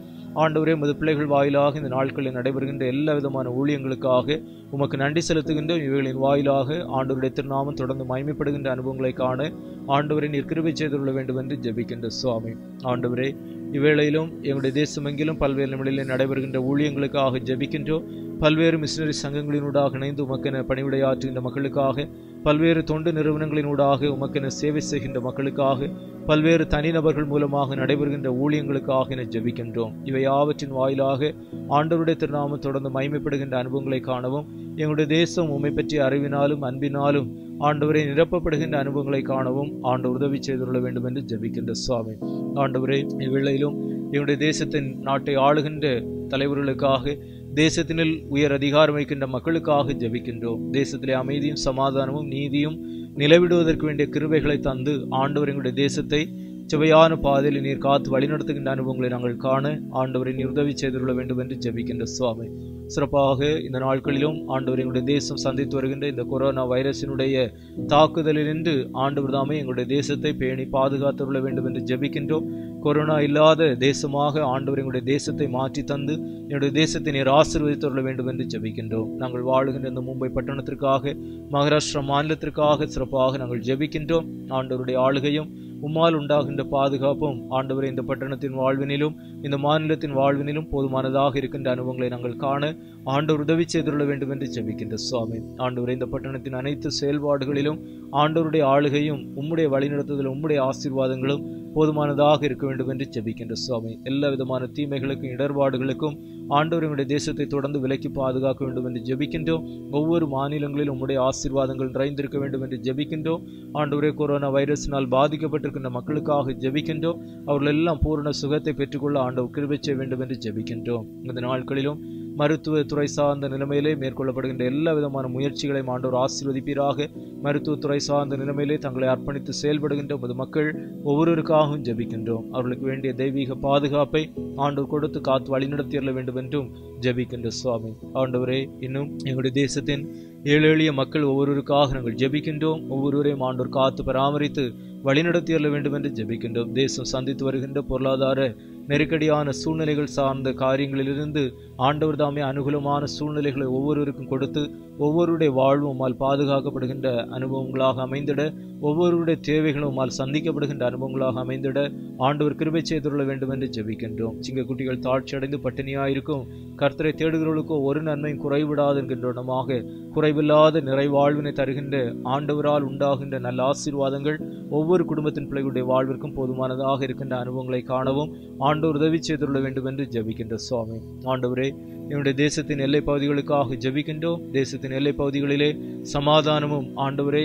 ஆண்டவரே, உமது பிள்ளைகள் வாயிலாக இந்த நாட்களில் நடைபெறுகின்ற எல்லா விதமான ஊழியங்களுக்காக உமக்கு நன்றி செலுத்துகின்றோம். இவைகளின் வாயிலாக ஆண்டவருடைய திருநாமம் தொடர்ந்து மகிமைப்படுகின்ற அனுபவங்களை காண ஆண்டவரை நீர் கிருபை செய்துள்ள வேண்டும் என்று ஜெபிக்கின்ற சுவாமி. ஆண்டவரே, இவ்வேளையிலும் எங்களுடைய தேசமெங்கிலும் பல்வேறு நிலைகளில் நடைபெறுகின்ற ஊழியங்களுக்காக ஜெபிக்கின்றோம். பல்வேறு மிஷனரி சங்கங்களினூடாக இணைந்து உமக்கென பணிவிடையாற்றுகின்ற மக்களுக்காக, பல்வேறு தொண்டு நிறுவனங்களினூடாக உமக்கென சேவை செய்கின்ற மக்களுக்காக, பல்வேறு தனிநபர்கள் மூலமாக நடைபெறுகின்ற ஊழியங்களுக்காக என ஜெபிக்கின்றோம். இவை யாவற்றின் வாயிலாக ஆண்டவருடைய திருநாமம் தொடர்ந்து மகிமைப்படுகின்ற அனுபவங்களை காணவும் எங்களுடைய தேசம் உம்மை பற்றிய அறிவினாலும் அன்பினாலும் ஆண்டவரை நிரப்பப்படுகின்ற அனுபவங்களை காணவும் ஆண்டவர் உதவி செய்துள்ள வேண்டும் என்று ஜெபிக்கின்ற சுவாமி. ஆண்டவரே, இவ்வேளையிலும் எங்களுடைய தேசத்தின் நாட்டை ஆளுகின்ற தலைவர்களுக்காக தேசத்தினில் உயர் அதிகாரம் வைக்கின்ற மக்களுக்காக ஜெபிக்கின்றோம். தேசத்திலே அமைதியும் சமாதானமும் நீதியும் நிலவிடுவதற்கு வேண்டிய கிருபைகளை தந்து ஆண்டவர் எங்களுடைய தேசத்தை சுவையான பாதையில் நீர் காத்து வழிநடத்துகின்ற அனுபவங்களை நாங்கள் காண ஆண்டவரை நீர் உதவி செய்துள்ள வேண்டும் என்று ஜெபிக்கின்ற சுவாமி. சிறப்பாக இந்த நாட்களிலும் ஆண்டவர் எங்களுடைய தேசம் சந்தித்து வருகின்ற இந்த கொரோனா வைரஸினுடைய தாக்குதலிலிருந்து ஆண்டவர் தாமே எங்களுடைய தேசத்தை பேணி பாதுகாத்துள்ள வேண்டும் என்று ஜெபிக்கின்றோம். கொரோனா இல்லாத தேசமாக ஆண்டவர் எங்களுடைய தேசத்தை மாற்றி தந்து என்னுடைய தேசத்தை நீர் ஆசீர்வதித்துள்ள வேண்டும் என்று ஜெபிக்கின்றோம். நாங்கள் வாழுகின்ற இந்த மும்பை பட்டணத்திற்காக, மகாராஷ்டிரா மாநிலத்திற்காக சிறப்பாக நாங்கள் ஜெபிக்கின்றோம். ஆண்டவருடைய ஆளுகையும் உம்மால் உண்டாகின்ற பாதுகாப்பும் ஆண்டவரை இந்த பட்டணத்தின் வாழ்வினிலும் இந்த மாநிலத்தின் வாழ்வினிலும் போதுமானதாக இருக்கின்ற அனுபவங்களை நாங்கள் காண ஆண்டவர் உதவி செய்துள்ள வேண்டும் என்று ஜெபிக்கின்ற சுவாமி. ஆண்டவரை இந்த பட்டணத்தின் அனைத்து செயல்பாடுகளிலும் ஆண்டவருடைய ஆளுகையும் உம்முடைய வழிநடத்துதலும் உம்முடைய ஆசீர்வாதங்களும் போதுமானதாக இருக்க வேண்டும் என்று ஜெபிக்கின்ற சுவாமி. எல்லா விதமான தீமைகளுக்கும் இடர்பாடுகளுக்கும் ஆண்டவர் எங்களுடைய தேசத்தை தொடர்ந்து விலக்கி பாதுகாக்க வேண்டும் என்று ஜெபிக்கின்றோம். ஒவ்வொரு மாநிலங்களிலும் உம்முடைய ஆசீர்வாதங்கள் நிறைந்திருக்க வேண்டும் என்று ஜெபிக்கின்றோம். ஆண்டவரே, கொரோனா வைரஸினால் பாதிக்கப்பட்டிருக்கின்ற மக்களுக்காக ஜெபிக்கின்றோம். அவர்கள் எல்லாம் பூரண சுகத்தை பெற்றுக்கொள்ள ஆண்டவர் கிருபை செய்ய வேண்டும் என்று ஜெபிக்கின்றோம். இந்த நாட்களிலும் மருத்துவ துறை சார்ந்த நிலைமையிலே மேற்கொள்ளப்படுகின்ற எல்லா விதமான முயற்சிகளையும் ஆண்டவர் ஆசீர்வதிப்பீராக. மருத்துவத்துறை சார்ந்த நிலைமையிலே தங்களை அர்ப்பணித்து செயல்படுகின்ற பொது மக்கள் ஒவ்வொருவருக்காகவும் ஜெபிக்கின்றோம். அவர்களுக்கு வேண்டிய தெய்வீக பாதுகாப்பை ஆண்டவர் கொடுத்து காத்து வழிநடத்தியற வேண்டும் என்றும் ஜெபிக்கின்ற சுவாமி. ஆண்டவரே, இன்னும் எங்களுடைய தேசத்தின் ஏழை எளிய மக்கள் ஒவ்வொருவருக்காக நாங்கள் ஜெபிக்கின்றோம். ஒவ்வொருவரையும் ஆண்டவர் காத்து பராமரித்து வழிநடத்தியற வேண்டும் என்று ஜெபிக்கின்றோம். தேசம் சந்தித்து வருகின்ற பொருளாதார நெருக்கடியான சூழ்நிலைகள் சார்ந்த காரியங்களிலிருந்து ஆண்டவர் தாமே அனுகூலமான சூழ்நிலைகளை ஒவ்வொருவருக்கும் கொடுத்து ஒவ்வொருடைய வாழ்வும் உம்மால் பாதுகாக்கப்படுகின்ற அனுபவங்களாக அமைந்திட, ஒவ்வொருடைய தேவைகளும் உம்மால் சந்திக்கப்படுகின்ற அனுபவங்களாக அமைந்திட ஆண்டவர் கிருபை செய்துள்ள வேண்டும் என்று ஜெபிக்கின்றோம். சிங்கக்குட்டிகள் தாழ்ச்சி அடைந்து பட்டினியாயிருக்கும் கர்த்தரை தேடுகிறவர்களுக்கோ ஒரு நன்மையும் குறைவிடாது என்கின்றனமாக குறைவில்லாத நிறைவாழ்வினை தருகின்ற ஆண்டவரால் உண்டாகின்ற நல்ல ஆசீர்வாதங்கள் ஒவ்வொரு குடும்பத்தின் பிள்ளைகளுடைய வாழ்விற்கும் போதுமானதாக இருக்கின்ற அனுபவங்களை காணவும் ஆண்டவர் உதவி செய்துள்ள வேண்டும் என்று ஜெபிக்கின்ற சுவாமி. ஆண்டவரே, என்னுடைய தேசத்தின் எல்லை பகுதிகளுக்காக ஜெபிக்கின்றோம். தேசத்தின் எல்லை பகுதிகளிலே சமாதானமும் ஆண்டவரே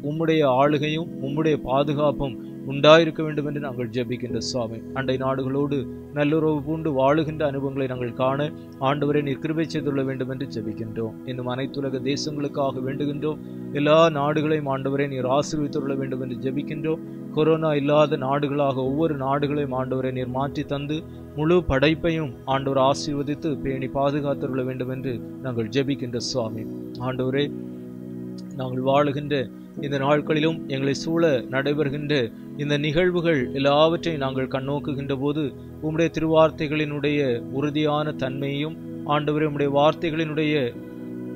உம்முடைய ஆளுகையும் உம்முடைய பாதுகாப்பும் உண்டாயிருக்க வேண்டும் என்று நாங்கள் ஜெபிக்கின்ற சுவாமி. அண்டை நாடுகளோடு நல்லுறவு பூண்டு வாழுகின்ற அனுபவங்களை நாங்கள் காண ஆண்டவரை நீர் கிருபை செய்துள்ள வேண்டும் என்று ஜெபிக்கின்றோம். இன்னும் அனைத்துலக தேசங்களுக்காக வேண்டுகின்றோம். எல்லா நாடுகளையும் ஆண்டவரை நீர் ஆசீர்வதித்துள்ள வேண்டும் என்று ஜெபிக்கின்றோம். கொரோனா இல்லாத நாடுகளாக ஒவ்வொரு நாடுகளையும் ஆண்டவரை நீர் மாற்றி தந்து முழு படைப்பையும் ஆண்டவர் ஆசீர்வதித்து பேணி பாதுகாத்துள்ள வேண்டும் என்று நாங்கள் ஜெபிக்கின்ற சுவாமி. ஆண்டவரே, நாங்கள் வாழுகின்ற இந்த நாட்களிலும் எங்களை சூழ நடைபெறுகின்ற இந்த நிகழ்வுகள் எல்லாவற்றையும் நாங்கள் கண்ணோக்குகின்ற போது உம்முடைய திருவார்த்தைகளினுடைய உறுதியான தன்மையும் ஆண்டவரே உம்முடைய வார்த்தைகளினுடைய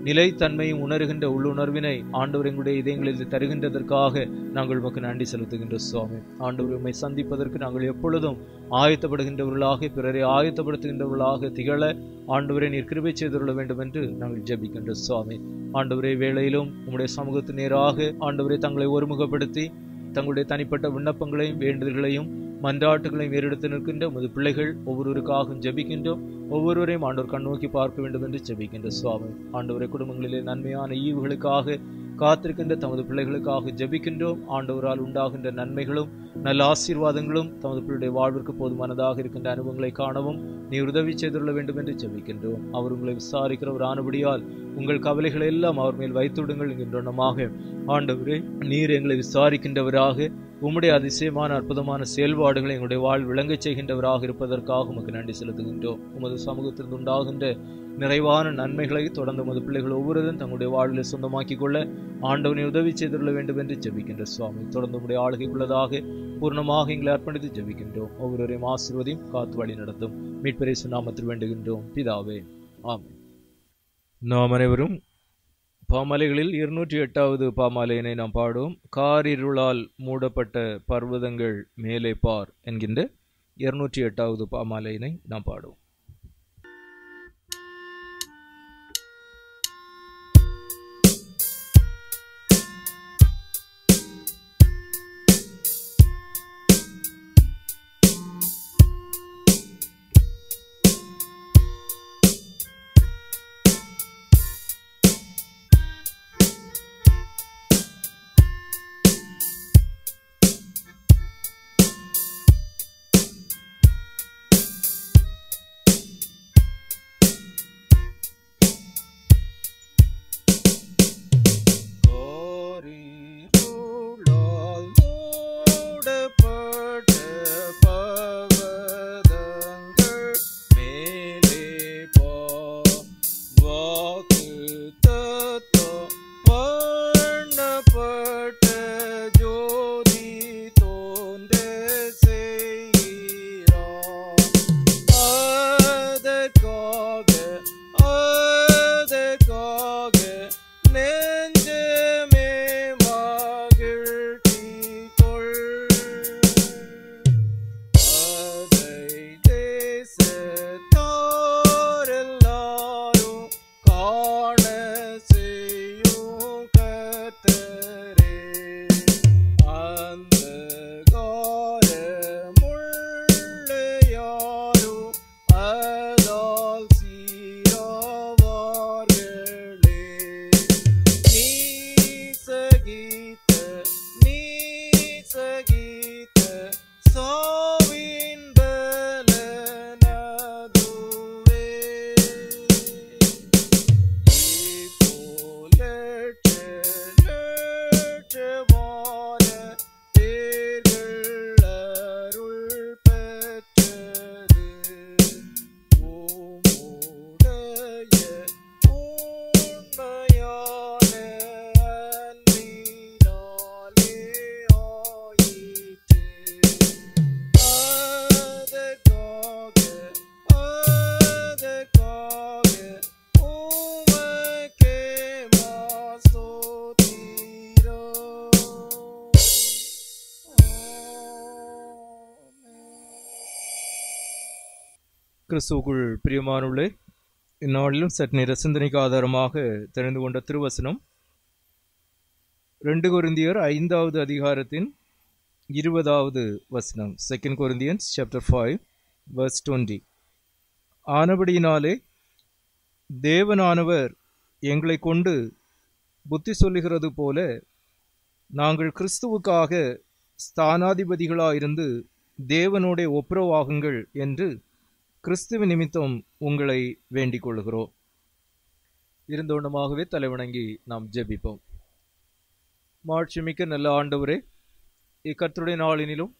நிலைத்தன்மையும் உணர்கின்ற உள்ளுணர்வினை ஆண்டவர் எங்களுடைய இதயங்களில் தருகின்றதற்காக நாங்கள் உமக்கு நன்றி செலுத்துகின்ற சுவாமி. ஆண்டவர் உம்மை சந்திப்பதற்கு நாங்கள் எப்பொழுதும் ஆயத்தப்படுகின்றவர்களாக, பிறரை ஆயத்தப்படுத்துகின்றவர்களாக திகழ ஆண்டவரை நீர் கிருபை செய்துள்ள வேண்டும் என்று நாங்கள் ஜெபிக்கின்ற சுவாமி. ஆண்டவரே, வேளையிலும் உம்முடைய சமூகத்து நேராக ஆண்டவரை தங்களை ஒருமுகப்படுத்தி தங்களுடைய தனிப்பட்ட விண்ணப்பங்களையும் வேண்டுதல்களையும் மன்றாட்டுகளையும் ஏறெடுத்து நிற்கின்ற உமது பிள்ளைகள் ஒவ்வொருவருக்காகவும் ஜெபிக்கின்றோம். ஒவ்வொருவரையும் ஆண்டவர் கண்ணோக்கி பார்க்க வேண்டும் என்று ஜெபிக்கின்ற சுவாமி. ஆண்டவரை, குடும்பங்களிலே நன்மையான ஈவுகளுக்காக காத்திருக்கின்ற தமது பிள்ளைகளுக்காக ஜெபிக்கின்றோம். ஆண்டவரால் உண்டாகின்ற நன்மைகளும் நல்ல ஆசீர்வாதங்களும் தமது பிள்ளையுடைய வாழ்விற்கு போதுமானதாக இருக்கின்ற அனுபவங்களை காணவும் நீர் உதவி செய்துள்ள வேண்டும் என்று ஜெபிக்கின்றோம். அவர் உங்களை விசாரிக்கிறவர் ஆனபடியால் உங்கள் கவலைகளை எல்லாம் அவர் மேல் வைத்துவிடுங்கள் என்கின்றனமாக. ஆண்டவரே, நீர் எங்களை விசாரிக்கின்றவராக உம்முடைய அதிசயமான அற்புதமான செயல்பாடுகளை எங்களுடைய வாழ் விளங்கச் செய்கின்றவராக இருப்பதற்காக உமக்கு நன்றி செலுத்துகின்றோம். உமது சமூகத்திலிருந்து உண்டாகின்ற நிறைவான நன்மைகளை தொடர்ந்து உமது பிள்ளைகள் ஒவ்வொருவரும் தங்களுடைய வாழ்வில் சொந்தமாக்கிக் கொள்ள ஆண்டவனை உதவி செய்துள்ள வேண்டும் என்று ஜெபிக்கின்ற சுவாமி. தொடர்ந்து உம்முடைய ஆளுகைக்குள்ளதாக பூர்ணமாக எங்களை அர்ப்பணித்து ஜெபிக்கின்றோம். ஒவ்வொருவரையும் ஆசீர்வதியும் காத்து வழி நடத்தும் மீட்பர் இயேசு நாமத்தில் வேண்டுகின்றோம் பிதாவே, ஆமென். நாம் அனைவரும் பாமாலைகளில் 208வது பாமாலையினை நாம் பாடுவோம். காரிருளால் மூடப்பட்ட பர்வதங்கள் மேலே பார் என்கின்ற 208வது பாமாலையினை நாம் பாடுவோம். கிறிஸ்துவுக்குள் பிரியமானுள்ளே, இந்நாளிலும் சற்று நேர சிந்தனைக்கு ஆதாரமாக தெரிந்து கொண்ட திருவசனம் 2 கொரிந்தியர் 5வது அதிகாரத்தின் 20வது வசனம். 2 Corinthians chapter 5 verse 20. ஆனபடியினாலே தேவனானவர் எங்களை கொண்டு புத்தி சொல்லுகிறது போல நாங்கள் கிறிஸ்துவுக்காக ஸ்தானாதிபதிகளாயிருந்து தேவனோடே ஒப்புரவாகுங்கள் என்று கிறிஸ்துவ நிமித்தம் உங்களை வேண்டிக் கொள்கிறோம். இருந்தோண்டமாகவே தலைவணங்கி நாம் ஜெபிப்போம். மாட்சிமிக்க நல்ல ஆண்டவரே, இக்கர்த்தருடைய நாளினிலும்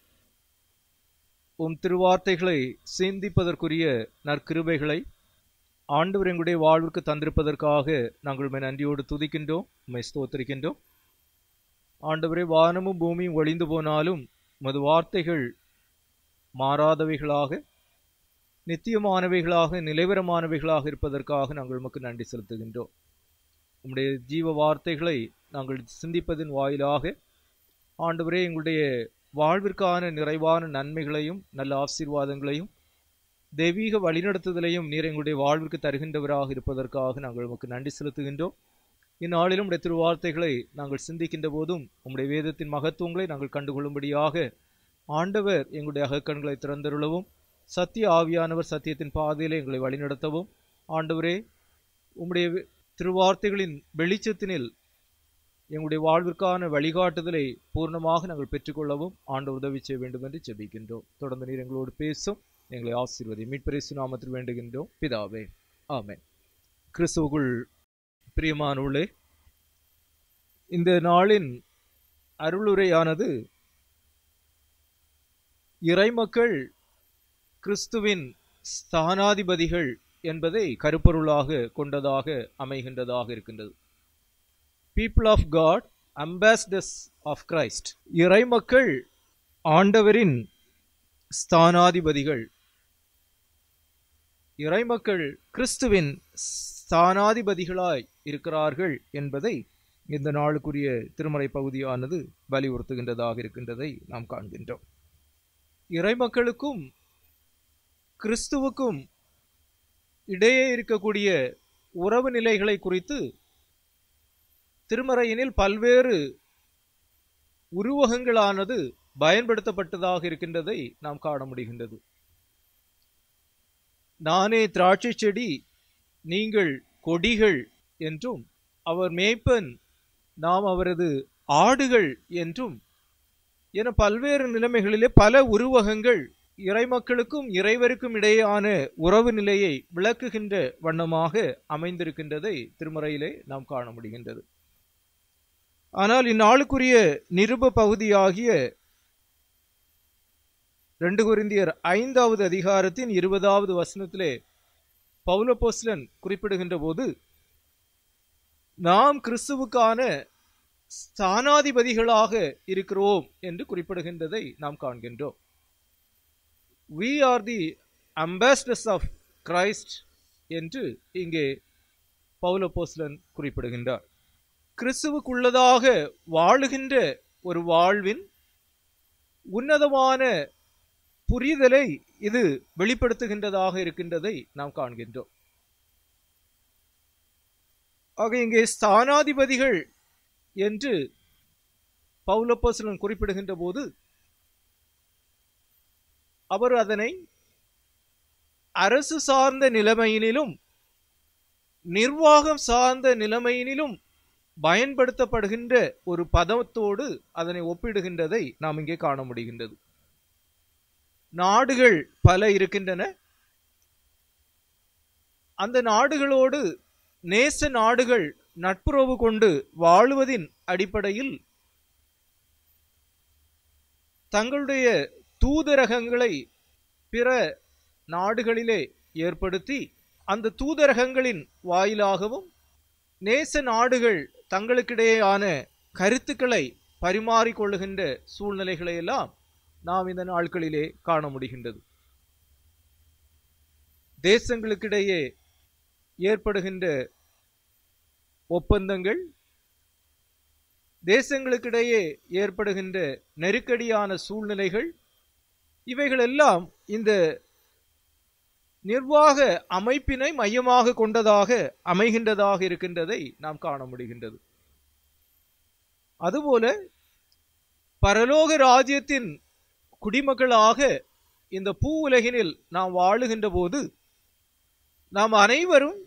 உம் திருவார்த்தைகளை சிந்திப்பதற்குரிய நற்கிருபைகளை ஆண்டவர் எங்களுடைய வாழ்வுக்கு தந்திருப்பதற்காக நாங்கள் உம்மை நன்றியோடு துதிக்கின்றோம், உம்மை ஸ்தோத்திரிக்கின்றோம். ஆண்டவரே, வானமும் பூமியும் ஒழிந்து போனாலும் உமது வார்த்தைகள் மாறாதவைகளாக, நித்தியமானவைகளாக, நிலைவரமானவைகளாக இருப்பதற்காக நாங்கள் உமக்கு நன்றி செலுத்துகின்றோம். உம்முடைய ஜீவ வார்த்தைகளை நாங்கள் சிந்திப்பதன் வாயிலாக ஆண்டவரே, எங்களுடைய வாழ்விற்கான நிறைவான நன்மைகளையும் நல்ல ஆசீர்வாதங்களையும் தெய்வீக வழிநடத்துதலையும் நீர் எங்களுடைய வாழ்விற்கு தருகின்றவராக இருப்பதற்காக நாங்கள் உமக்கு நன்றி செலுத்துகின்றோம். இந்நாளிலும் உடைய திருவார்த்தைகளை நாங்கள் சிந்திக்கின்ற போதும் உம்முடைய வேதத்தின் மகத்துவங்களை நாங்கள் கண்டுகொள்ளும்படியாக ஆண்டவர் எங்களுடைய அகக்கண்களை திறந்தருளவும், சத்திய ஆவியானவர் சத்தியத்தின் பாதையிலே எங்களை வழிநடத்தவும், ஆண்டவரே உம்முடைய திருவார்த்தைகளின் வெளிச்சத்தினில் எங்களுடைய வாழ்விற்கான வழிகாட்டுதலை பூர்ணமாக நாங்கள் பெற்றுக்கொள்ளவும் ஆண்டவர் உதவி செய்ய வேண்டும் என்று ஜெபிக்கின்றோம். தொடர்ந்து நீர் எங்களோடு பேசும், எங்களை ஆசீர்வதி. மீட்பர் இயேசு நாமத்தில் வேண்டுகின்றோம் பிதாவே, ஆமென். கிறிஸ்துவுக்குள் பிரியமானவர்களே, இந்த நாளின் அருளுரையானது இறைமக்கள் கிறிஸ்துவின் ஸ்தானாதிபதிகள் என்பதை கருப்பொருளாக கொண்டதாக அமைகின்றதாக இருக்கின்றது. People of God, ambassadors of Christ. இறைமக்கள் ஆண்டவரின் ஸ்தானாதிபதிகள். இறைமக்கள் கிறிஸ்துவின் ஸ்தானாதிபதிகளாய் இருக்கிறார்கள் என்பதை இந்த நாளுக்குரிய திருமறை பகுதியானது வலியுறுத்துகின்றதாக இருக்கின்றதை நாம் காண்கின்றோம். இறைமக்களுக்கும் கிறிஸ்துவுக்கும் இடையே இருக்கக்கூடிய உறவு நிலைகளை குறித்து திருமறையினில் பல்வேறு உருவகங்களானது பயன்படுத்தப்பட்டதாக இருக்கின்றதை நாம் காண முடிகின்றது. நானே திராட்சை செடி, நீங்கள் கொடிகள் என்றும், அவர் மேய்ப்பன், நாம் அவரது ஆடுகள் என்றும் என பல்வேறு நிலைமைகளிலே பல உருவகங்கள் இறைமக்களுக்கும் இறைவருக்கும் இடையேயான உறவு நிலையை விளக்குகின்ற வண்ணமாக அமைந்திருக்கின்றதை திருமறையிலே நாம் காண முடிகின்றது. ஆனால் இந்நாளுக்குரிய நிருப பகுதியாகிய 2 கொரிந்தியர் 5வது அதிகாரத்தின் 20வது வசனத்திலே பவுல் அப்போஸ்தலன் குறிப்பிடுகின்ற போது, நாம் கிறிஸ்துவுக்கான ஸ்தானாதிபதிகளாக இருக்கிறோம் என்று குறிப்பிடுகின்றதை நாம் காண்கின்றோம். We are the ambassadors of Christ என்று இங்கே பவுல் அப்போஸ்தலன் குறிப்பிடுகின்றார். கிறிஸ்துவுக்குள்ளதாக வாழுகின்ற ஒரு வாழ்வின் உன்னதமான புரிதலை இது வெளிப்படுத்துகின்றதாக இருக்கின்றதை நாம் காண்கின்றோம். ஆக இங்கே ஸ்தானாதிபதிகள் என்று பவுல் அப்போஸ்தலன் குறிப்பிடுகின்ற போது அவர் அதனை அரசு சார்ந்த நிலைமையினிலும் நிர்வாகம் சார்ந்த நிலைமையினிலும் பயன்படுத்தப்படுகின்ற ஒரு பதத்தோடு அதனை ஒப்பிடுகின்றதை நாம் இங்கே காண முடிகின்றது. நாடுகள் பல இருக்கின்றன. அந்த நாடுகளோடு நேச நாடுகள் நட்புறவு கொண்டு வாழுவதின் அடிப்படையில் தங்களுடைய தூதரகங்களை பிற நாடுகளிலே ஏற்படுத்தி அந்த தூதரகங்களின் வாயிலாகவும் நேச நாடுகள் தங்களுக்கிடையேயான கருத்துக்களை பரிமாறிக்கொள்ளுகின்ற சூழ்நிலைகளை எல்லாம் நாம் இந்த நாட்களிலே காண முடிகின்றது. தேசங்களுக்கிடையே ஏற்படுகின்ற ஒப்பந்தங்கள், தேசங்களுக்கிடையே ஏற்படுகின்ற நெருக்கடியான சூழ்நிலைகள், இவைகளெல்லாம் இந்த நிர்வாக அமைப்பினை மையமாக கொண்டதாக அமைகின்றதாக இருக்கின்றதை நாம் காண முடிகின்றது. அதுபோல பரலோக ராஜ்யத்தின் குடிமக்களாக இந்த பூ உலகினில் நாம் வாழுகின்ற போது நாம் அனைவரும்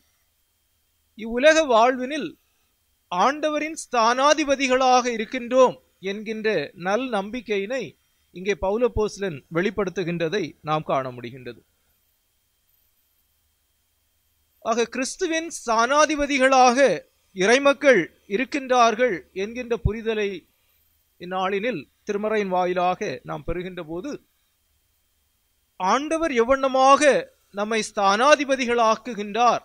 இவ்வுலக வாழ்வினில் ஆண்டவரின் ஸ்தானாதிபதிகளாக இருக்கின்றோம் என்கின்ற நல் நம்பிக்கையினை இங்கே பவுல் அப்போஸ்தலன் வெளிப்படுத்துகின்றதை நாம் காண முடிகின்றது. ஆக கிறிஸ்துவின் ஸ்தானாதிபதிகளாக இறைமக்கள் இருக்கின்றார்கள் என்கின்ற புரிதலை இந்நாளினில் திருமறையின் வாயிலாக நாம் பெறுகின்ற போது ஆண்டவர் எவ்வண்ணமாக நம்மை ஸ்தானாதிபதிகளாக்குகின்றார்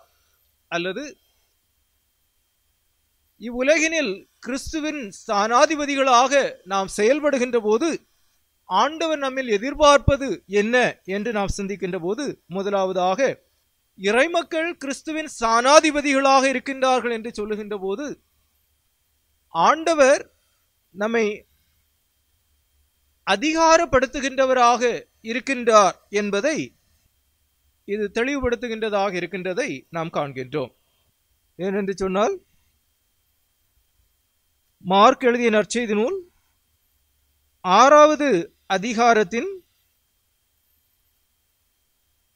அல்லது இவ்வுலகினில் கிறிஸ்துவின் ஸ்தானாதிபதிகளாக நாம் செயல்படுகின்ற போது ஆண்டவர் நம்மில் எதிர்பார்ப்பது என்ன என்று நாம் சிந்திக்கின்ற போது முதலாவதாக இறைமக்கள் கிறிஸ்துவின் ஸ்தானாதிபதிகளாக இருக்கின்றார்கள் என்று சொல்லுகின்ற போது ஆண்டவர் நம்மை அதிகாரப்படுத்துகின்றவராக இருக்கின்றார் என்பதை இது தெளிவுபடுத்துகின்றதாக இருக்கின்றதை நாம் காண்கின்றோம். ஏனென்று சொன்னால் மார்க் எழுதிய நற்செய்தி நூல் 6வது அதிகாரத்தின்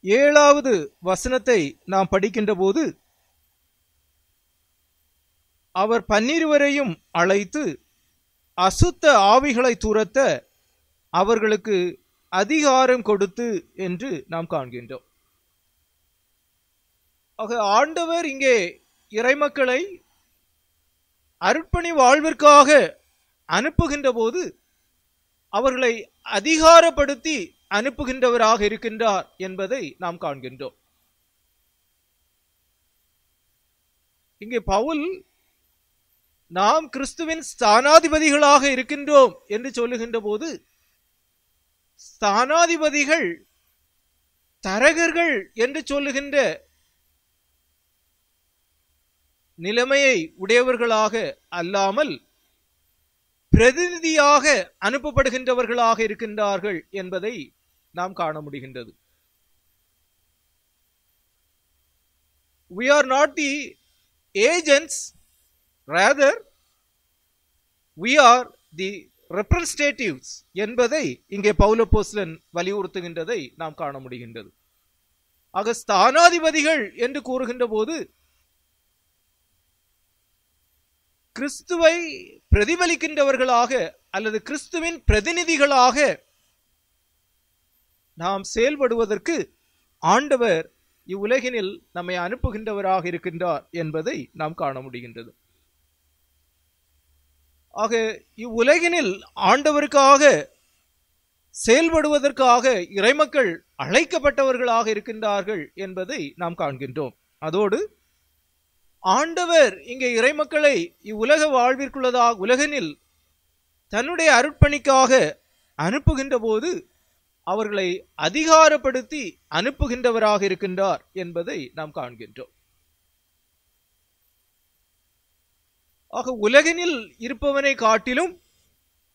7வது வசனத்தை நாம் படிக்கின்ற போது அவர் 12 அழைத்து அசுத்த ஆவிகளை துரத்த அவர்களுக்கு அதிகாரம் கொடுத்து என்று நாம் காண்கின்றோம். ஆக ஆண்டவர் இங்கே இறைமக்களை அருட்பணி வாழ்விற்காக அனுப்புகின்ற போது அவர்களை அதிகாரப்படுத்தி அனுப்புகின்றவராக இருக்கின்றார் என்பதை நாம் காண்கின்றோம். இங்கே பவுல் நாம் கிறிஸ்துவின் ஸ்தானாதிபதிகளாக இருக்கின்றோம் என்று சொல்லுகின்ற போது ஸ்தானாதிபதிகள் தரகர்கள் என்று சொல்லுகின்ற நிலைமையை உடையவர்களாக அல்லாமல் பிரதிநிதியாக அனுப்பப்படுகின்றவர்களாக இருக்கின்றார்கள் என்பதை நாம் காண முடிகின்றது. We are not the agents, rather we are the representatives என்பதை இங்கே பவுல் அப்போஸ்தலன் வலியுறுத்துகின்றதை நாம் காண முடிகின்றது. ஆக ஸ்தானாதிபதிகள் என்று கூறுகின்ற போது கிறிஸ்துவை பிரதிபலிக்கின்றவர்களாக அல்லது கிறிஸ்துவின் பிரதிநிதிகளாக நாம் செயல்படுவதற்கு ஆண்டவர் இவ்வுலகினில் நம்மை அனுப்புகின்றவராக இருக்கின்றார் என்பதை நாம் காண முடிகின்றது. ஆக இவ்வுலகினில் ஆண்டவருக்காக செயல்படுவதற்காக இறைமக்கள் அழைக்கப்பட்டவர்களாக இருக்கின்றார்கள் என்பதை நாம் காண்கின்றோம். அதோடு ஆண்டவர் இங்கே இறைமக்களை இவ்வுலக வாழ்விற்குள்ளதாக உலகினில் தன்னுடைய அருட்பணிக்காக அனுப்புகின்ற போது அவர்களை அதிகாரப்படுத்தி அனுப்புகின்றவராக இருக்கின்றார் என்பதை நாம் காண்கின்றோம். ஆக உலகினில் இருப்பவனை காட்டிலும்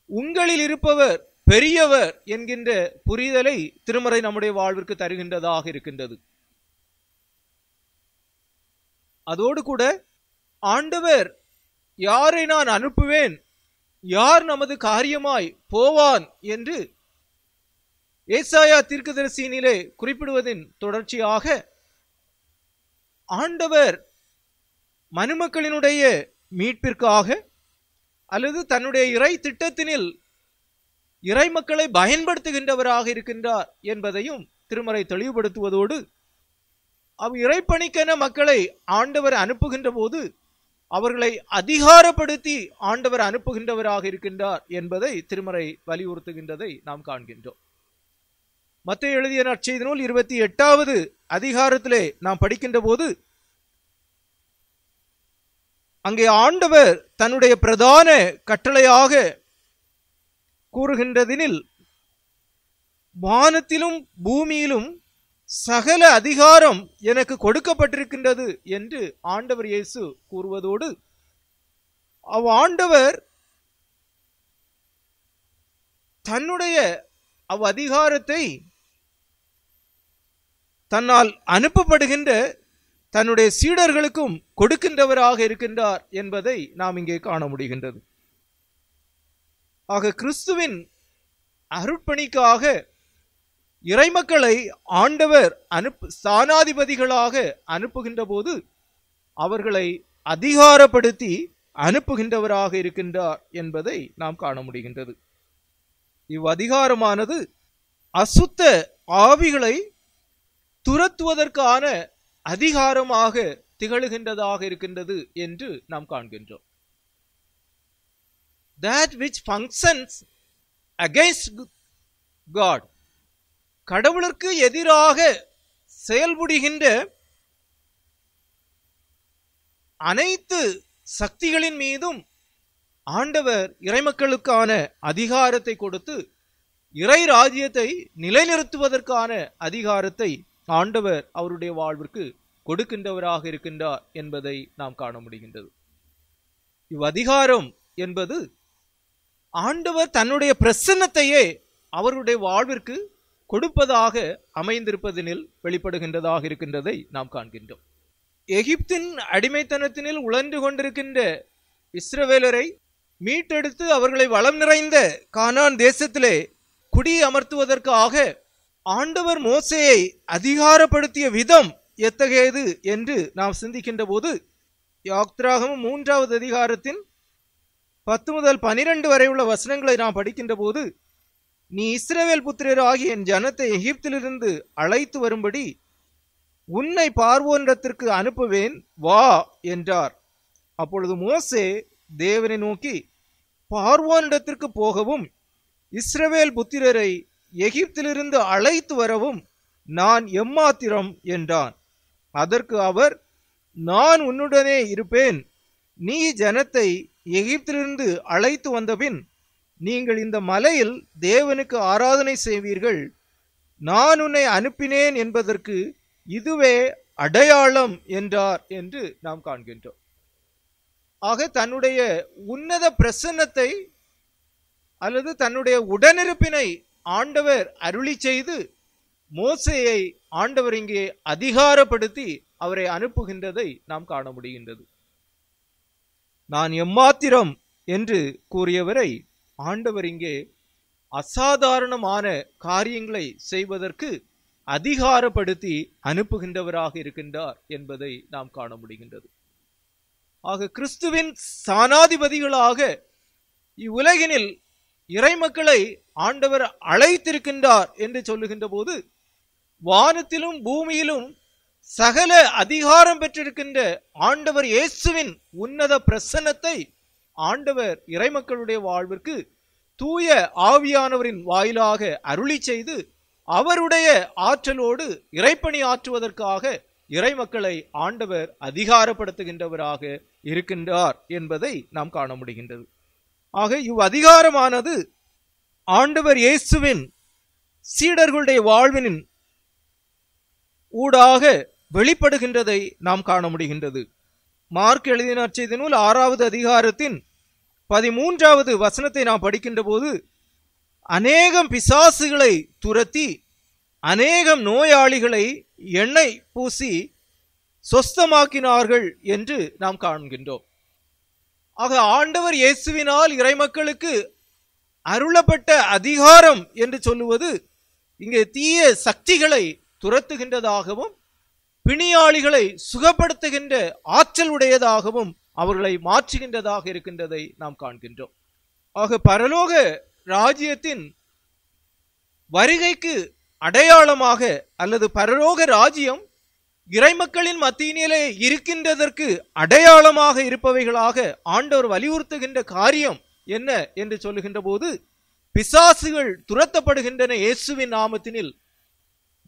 உங்களில் இருப்பவர் பெரியவர் என்கின்ற புரிதலை திருமறை நம்முடைய வாழ்விற்கு தருகின்றதாக இருக்கின்றது. அதோடு கூட ஆண்டவர் யாரை நான் அனுப்புவேன், யார் நமது காரியமாய் போவான் என்று ஏசாயா தீர்க்கதரிசியினிலே குறிப்பிடுவதின் தொடர்ச்சியாக ஆண்டவர் மனுமக்களினுடைய மீட்பிற்காக அல்லது தன்னுடைய இறை திட்டத்தினில் இறை மக்களை பயன்படுத்துகின்றவராக இருக்கின்றார் என்பதையும் திருமறை தெளிவுபடுத்துவதோடு இறைப்பணிக்கென மக்களை ஆண்டவர் அனுப்புகின்ற போது அவர்களை அதிகாரப்படுத்தி ஆண்டவர் அனுப்புகின்றவராக இருக்கின்றார் என்பதை திருமறை வலியுறுத்துகின்றதை நாம் காண்கின்றோம். மத்தேயு எழுதிய நற்செய்தி நூல் 28வது அதிகாரத்திலே நாம் படிக்கின்ற போது அங்கே ஆண்டவர் தன்னுடைய பிரதான கட்டளையாக கூறுகின்றதினில் வானத்திலும் பூமியிலும் சகல அதிகாரம் எனக்கு கொடுக்கப்பட்டிருக்கின்றது என்று ஆண்டவர் இயேசு கூறுவதோடு ஆண்டவர் தன்னுடைய அதிகாரத்தை தன்னால் அனுப்பப்படுகின்ற தன்னுடைய சீடர்களுக்கும் கொடுக்கின்றவராக இருக்கின்றார் என்பதை நாம் இங்கே காண முடிகின்றது. ஆக கிறிஸ்துவின் அருட்பணிக்காக இறைமக்களை ஆண்டவர் ஸ்தானாதிபதிகளாக அனுப்புகின்ற போது அவர்களை அதிகாரப்படுத்தி அனுப்புகின்றவராக இருக்கின்றார் என்பதை நாம் காண முடிகின்றது. இவ்வதிகாரமானது அசுத்த ஆவிகளை துரத்துவதற்கான அதிகாரமாக திகழ்கின்றதாக இருக்கின்றது என்று நாம் காண்கின்றோம். That which functions against God, கடவுளுக்கு எதிராக செயல்படுகின்ற அனைத்து சக்திகளின் மீதும் ஆண்டவர் இறைமக்களுக்கான அதிகாரத்தை கொடுத்து இறை ராஜ்யத்தை நிலைநிறுத்துவதற்கான அதிகாரத்தை ஆண்டவர் அவருடைய வாழ்விற்கு கொடுக்கின்றவராக இருக்கின்றார் என்பதை நாம் காண முடிகின்றது. இவ்வதிகாரம் என்பது ஆண்டவர் தன்னுடைய பிரசன்னத்தையே அவருடைய வாழ்விற்கு கொடுப்பதாக அமைந்திருப்பதனில் வெளிப்படுகின்றதாக இருக்கின்றதை நாம் காண்கின்றோம். எகிப்தின் அடிமைத்தனத்தினில் உழன்று கொண்டிருக்கின்ற இஸ்ரவேலரை மீட்டெடுத்து அவர்களை வளம் நிறைந்த கானான் தேசத்திலே குடி அமர்த்துவதற்காக ஆண்டவர் மோசேயை அதிகாரப்படுத்திய விதம் எத்தகையது என்று நாம் சிந்திக்கின்ற போது யாத்ராகமம் 3வது அதிகாரத்தின் 10 முதல் 12 வரை உள்ள வசனங்களை நாம் படிக்கின்ற போது, நீ இஸ்ரவேல் புத்திரர் ஆகிய என் ஜனத்தை எகிப்திலிருந்து அழைத்து வரும்படி உன்னை பார்வோனிடத்திற்கு அனுப்புவேன், வா என்றார். அப்பொழுது மோசே தேவனை நோக்கி, பார்வோனிடத்திற்கு போகவும் இஸ்ரவேல் புத்திரரை எகிப்திலிருந்து அழைத்து வரவும் நான் எம்மாத்திரம் என்றான். அதற்கு அவர், நான் உன்னுடனே இருப்பேன், நீ ஜனத்தை எகிப்திலிருந்து அழைத்து வந்தபின் நீங்கள் இந்த மலையில் தேவனுக்கு ஆராதனை செய்வீர்கள், நான் உன்னை அனுப்பினேன் என்பதற்கு இதுவே அடையாளம் என்றார் என்று நாம் காண்கின்றோம். ஆக தன்னுடைய உன்னத பிரசன்னத்தை அல்லது தன்னுடைய உடனிருப்பினை ஆண்டவர் அருளி செய்து மோசேயை ஆண்டவர் இங்கே அதிகாரப்படுத்தி அவரை அனுப்புகின்றதை நாம் காண முடிகின்றது. நான் எம்மாத்திரம் என்று கூறியவரை ஆண்டவர் இங்கே அசாதாரணமான காரியங்களை செய்வதற்கு அதிகாரப்படுத்தி அனுப்புகின்றவராக இருக்கின்றார் என்பதை நாம் காண முடிகின்றது. ஆக கிறிஸ்துவின் ஸ்தானாதிபதிகளாக இவ்வுலகினில் இறைமக்களை ஆண்டவர் அழைத்திருக்கின்றார் என்று சொல்லுகின்ற போது, வானத்திலும் பூமியிலும் சகல அதிகாரம் பெற்றிருக்கின்ற ஆண்டவர் இயேசுவின் உன்னத பிரசன்னத்தை ஆண்டவர் இறைமக்களுடைய வாழ்விற்கு தூய ஆவியானவரின் வாயிலாக அருளி செய்து அவருடைய ஆற்றலோடு இறைப்பணி ஆற்றுவதற்காக இறைமக்களை ஆண்டவர் அதிகாரப்படுத்துகின்றவராக இருக்கின்றார் என்பதை நாம் காண முடிகின்றது. ஆக இவ் அதிகாரமானது ஆண்டவர் இயேசுவின் சீடர்களுடைய வாழ்வினின் ஊடாக வெளிப்படுகின்றதை நாம் காண முடிகின்றது. மார்க் எழுதின நற்செய்தி நூல் 6வது அதிகாரத்தின் 13வது வசனத்தை நாம் படிக்கின்ற போது, அநேகம் பிசாசுகளை துரத்தி அநேகம் நோயாளிகளை எண்ணெய் பூசி சொஸ்தமாக்கினார்கள் என்று நாம் காண்கின்றோம். ஆக ஆண்டவர் இயேசுவினால் இறைமக்களுக்கு அருளப்பட்ட அதிகாரம் என்று சொல்லுவது இங்கே தீய சக்திகளை துரத்துகின்றதாகவும் பிணியாளிகளை சுகப்படுத்துகின்ற ஆற்றல் உடையதாகவும் அவர்களை மாற்றுகின்றதாக இருக்கின்றதை நாம் காண்கின்றோம். ஆக பரலோக ராஜ்யத்தின் வருகைக்கு அடையாளமாக அல்லது பரலோக ராஜ்யம் இறைமக்களின் மத்தியிலே இருக்கின்றதற்கு அடையாளமாக இருப்பவைகளாக ஆண்டவர் வலியுறுத்துகின்ற காரியம் என்ன என்று சொல்லுகின்ற போது, பிசாசுகள் துரத்தப்படுகின்றன இயேசுவின் நாமத்தினில்,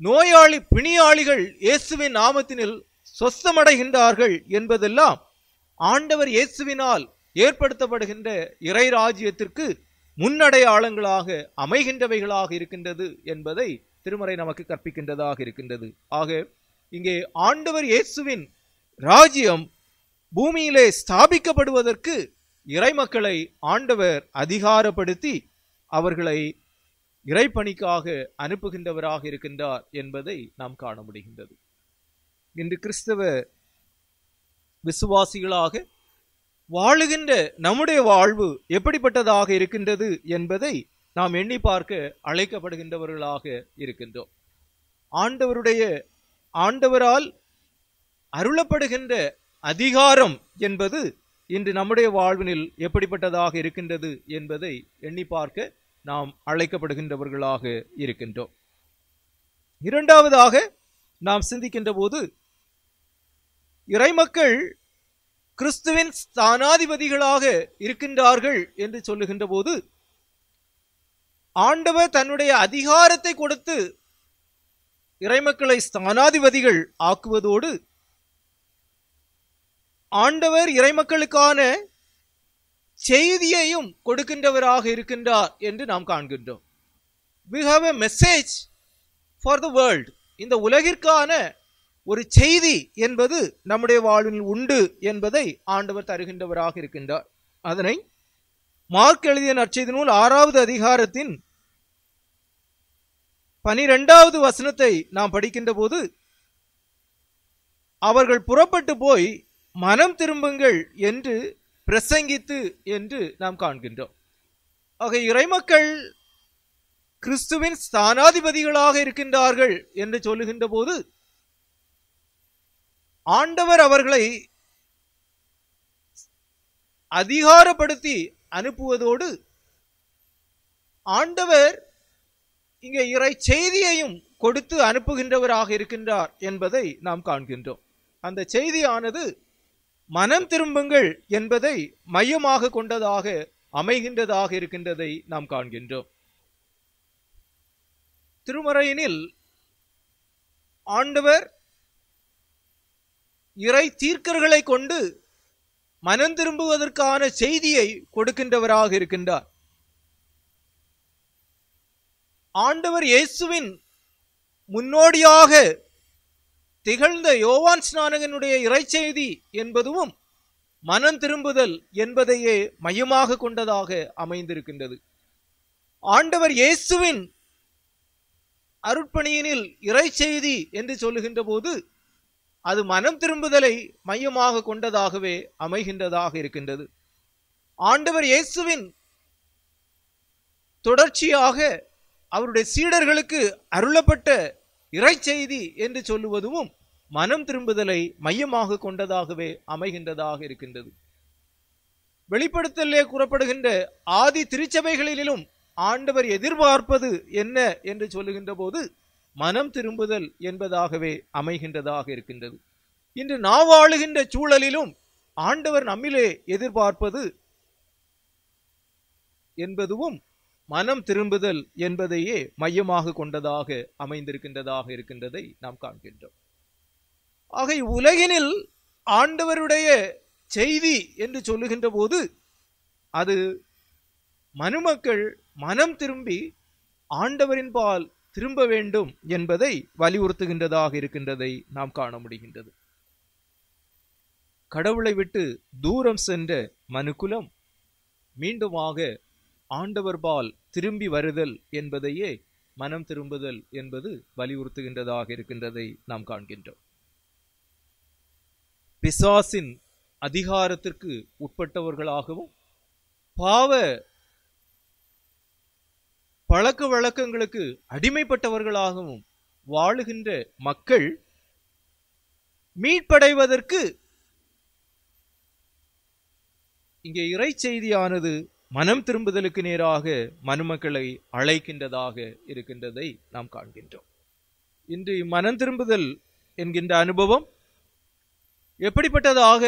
நோயாளி பிணியாளிகள் இயேசுவின் நாமத்தினில் சொஸ்தமடைகின்றார்கள் என்பதெல்லாம் ஆண்டவர் இயேசுவினால் ஏற்படுத்தப்படுகின்ற இறை ராஜ்யத்திற்கு முன்னடையாளங்களாக அமைகின்றவைகளாக இருக்கின்றது என்பதை திருமறை நமக்கு கற்பிக்கின்றதாக இருக்கின்றது. ஆக இங்கே ஆண்டவர் இயேசுவின் ராஜ்யம் பூமியிலே ஸ்தாபிக்கப்படுவதற்கு இறைமக்களை ஆண்டவர் அதிகாரப்படுத்தி அவர்களை இறைப்பணிக்காக அனுப்புகின்றவராக இருக்கின்றார் என்பதை நாம் காண முடிகின்றது. இன்று கிறிஸ்தவ விசுவாசிகளாக வாழுகின்ற நம்முடைய வாழ்வு எப்படிப்பட்டதாக இருக்கின்றது என்பதை நாம் எண்ணி பார்க்க அழைக்கப்படுகின்றவர்களாக இருக்கின்றோம். ஆண்டவரால் அருளப்படுகின்ற அதிகாரம் என்பது இன்று நம்முடைய வாழ்வினில் எப்படிப்பட்டதாக இருக்கின்றது என்பதை எண்ணி பார்க்க நாம் அழைக்கப்படுகின்றவர்களாக இருக்கின்றோம். இரண்டாவதாக நாம் சிந்திக்கின்ற போது, இறைமக்கள் கிறிஸ்துவின் ஸ்தானாதிபதிகளாக இருக்கின்றார்கள் என்று சொல்லுகின்ற போது, ஆண்டவர் தன்னுடைய அதிகாரத்தை கொடுத்து இறைமக்களை ஸ்தானாதிபதிகள் ஆக்குவதோடு, ஆண்டவர் இறைமக்களுக்கான செய்தியையும் கொடுக்கின்றவராக இருக்கின்றார் என்று நாம் காண்கின்றோம். We have a message for the world. இந்த உலகிற்கான ஒரு செய்தி என்பது நம்முடைய வாழ்வில் உண்டு என்பதை ஆண்டவர் தருகின்றவராக இருக்கின்றார். அதனை மார்க் எழுதிய நற்செய்தி நூல் 6வது அதிகாரத்தின் 12வது வசனத்தை நாம் படிக்கின்ற போது, அவர்கள் புறப்பட்டு போய் மனம் திரும்புங்கள் என்று பிரசங்கித்து என்று நாம் காண்கின்றோம். ஆக இறைமக்கள் கிறிஸ்துவின் ஸ்தானாதிபதிகளாக இருக்கின்றார்கள் என்று சொல்லுகின்ற போது, ஆண்டவர் அவர்களை அதிகாரப்படுத்தி அனுப்புவதோடு, ஆண்டவர் இங்கே இறை செய்தியையும் கொடுத்து அனுப்புகின்றவராக இருக்கின்றார் என்பதை நாம் காண்கின்றோம். அந்த செய்தியானது மனம் திரும்புங்கள் என்பதை மையமாக கொண்டதாக அமைகின்றதாக இருக்கின்றதை நாம் காண்கின்றோம். திருமறையினில் ஆண்டவர் இறை தீர்க்கர்களை கொண்டு மனம் திரும்புவதற்கான செய்தியை கொடுக்கின்றவராக இருக்கின்றார். ஆண்டவர் இயேசுவின் முன்னோடியாக திகழ்ந்த யோவான் ஸ்நானகனுடைய இறைச்செய்தி என்பதும் மனம் திரும்புதல் என்பதையே மையமாக கொண்டதாக அமைந்திருக்கின்றது. ஆண்டவர் இயேசுவின் அருட்பணியினில் இறைச்செய்தி என்று சொல்லுகின்ற போது அது மனம் திரும்புதலை மையமாக கொண்டதாகவே அமைகின்றதாக இருக்கின்றது. ஆண்டவர் இயேசுவின் தொடர்ச்சியாக அவருடைய சீடர்களுக்கு அருளப்பட்ட இறைச்செய்தி என்று சொல்லுவதும் மனம் திரும்புதலை மையமாக கொண்டதாகவே அமைகின்றதாக இருக்கின்றது. வெளிப்படுத்தலே கூறப்படுகின்ற ஆதி திருச்சபைகளிலும் ஆண்டவர் எதிர்பார்ப்பது என்ன என்று சொல்லுகின்ற போது மனம் திரும்புதல் என்பதாகவே அமைகின்றதாக இருக்கின்றது. இன்று நாம் வாழுகின்ற சூழலிலும் ஆண்டவர் நம்மிலே எதிர்பார்ப்பது என்பதும் மனம் திரும்புதல் என்பதையே மையமாக கொண்டதாக அமைந்திருக்கின்றதாக இருக்கின்றதை நாம் காண்கின்றோம். ஆக உலகினில் ஆண்டவருடைய செய்தி என்று சொல்லுகின்ற போது அது மனுமக்கள் மனம் திரும்பி ஆண்டவரின் பால் திரும்ப வேண்டும் என்பதை வலியுறுத்துகின்றதாக இருக்கின்றதை நாம் காண முடிகின்றது. கடவுளை விட்டு தூரம் சென்ற மனுக்குலம் மீண்டுமாக ஆண்டவர் பால் திரும்பி வருதல் என்பதையே மனம் திரும்புதல் என்பது வலியுறுத்துகின்றதாக இருக்கின்றதை நாம் காண்கின்றோம். பிசாசின் அதிகாரத்திற்கு உட்பட்டவர்களாகவும் பாவ பழக்க வழக்கங்களுக்கு அடிமைப்பட்டவர்களாகவும் வாழுகின்ற மக்கள் மீட்படைவதற்கு இங்கே இறை செய்தியானது மனம் திரும்புதலுக்கு நேராக மனுமக்களை அழைக்கின்றதாக இருக்கின்றதை நாம் காண்கின்றோம். இன்று மனம் திரும்புதல் என்கின்ற அனுபவம் எப்படிப்பட்டதாக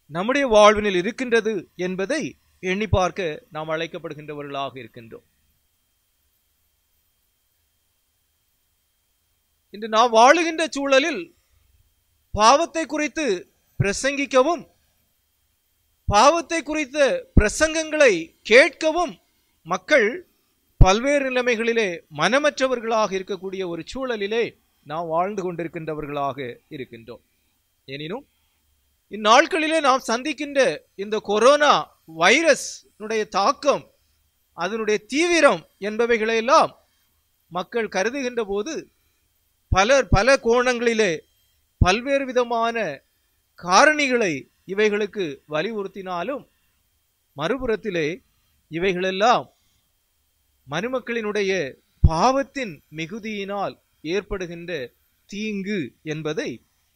நம்முடைய வாழ்வினில் இருக்கின்றது என்பதை எண்ணி பார்க்க நாம் அழைக்கப்படுகின்றவர்களாக இருக்கின்றோம். இன்று நாம் வாழுகின்ற சூழலில் பாவத்தை குறித்து பிரசங்கிக்கவும் பாவத்தை குறித்த பிரசங்கங்களை கேட்கவும் மக்கள் பல்வேறு நிலைமைகளிலே மனமற்றவர்களாக இருக்கக்கூடிய ஒரு சூழலிலே நாம் வாழ்ந்து கொண்டிருக்கின்றவர்களாக இருக்கின்றோம். எனினும் இந்நாட்களிலே நாம் சந்திக்கின்ற இந்த கொரோனா வைரஸ் தாக்கம் அதனுடைய தீவிரம் என்பவைகளையெல்லாம் மக்கள் கருதுகின்ற போது பல கோணங்களிலே பல்வேறு விதமான காரணிகளை இவைகளுக்கு வலியுறுத்தினாலும் மறுபுறத்திலே இவைகளெல்லாம் மனுமக்களினுடைய பாவத்தின் மிகுதியினால் ஏற்படுகின்ற தீங்கு என்பதை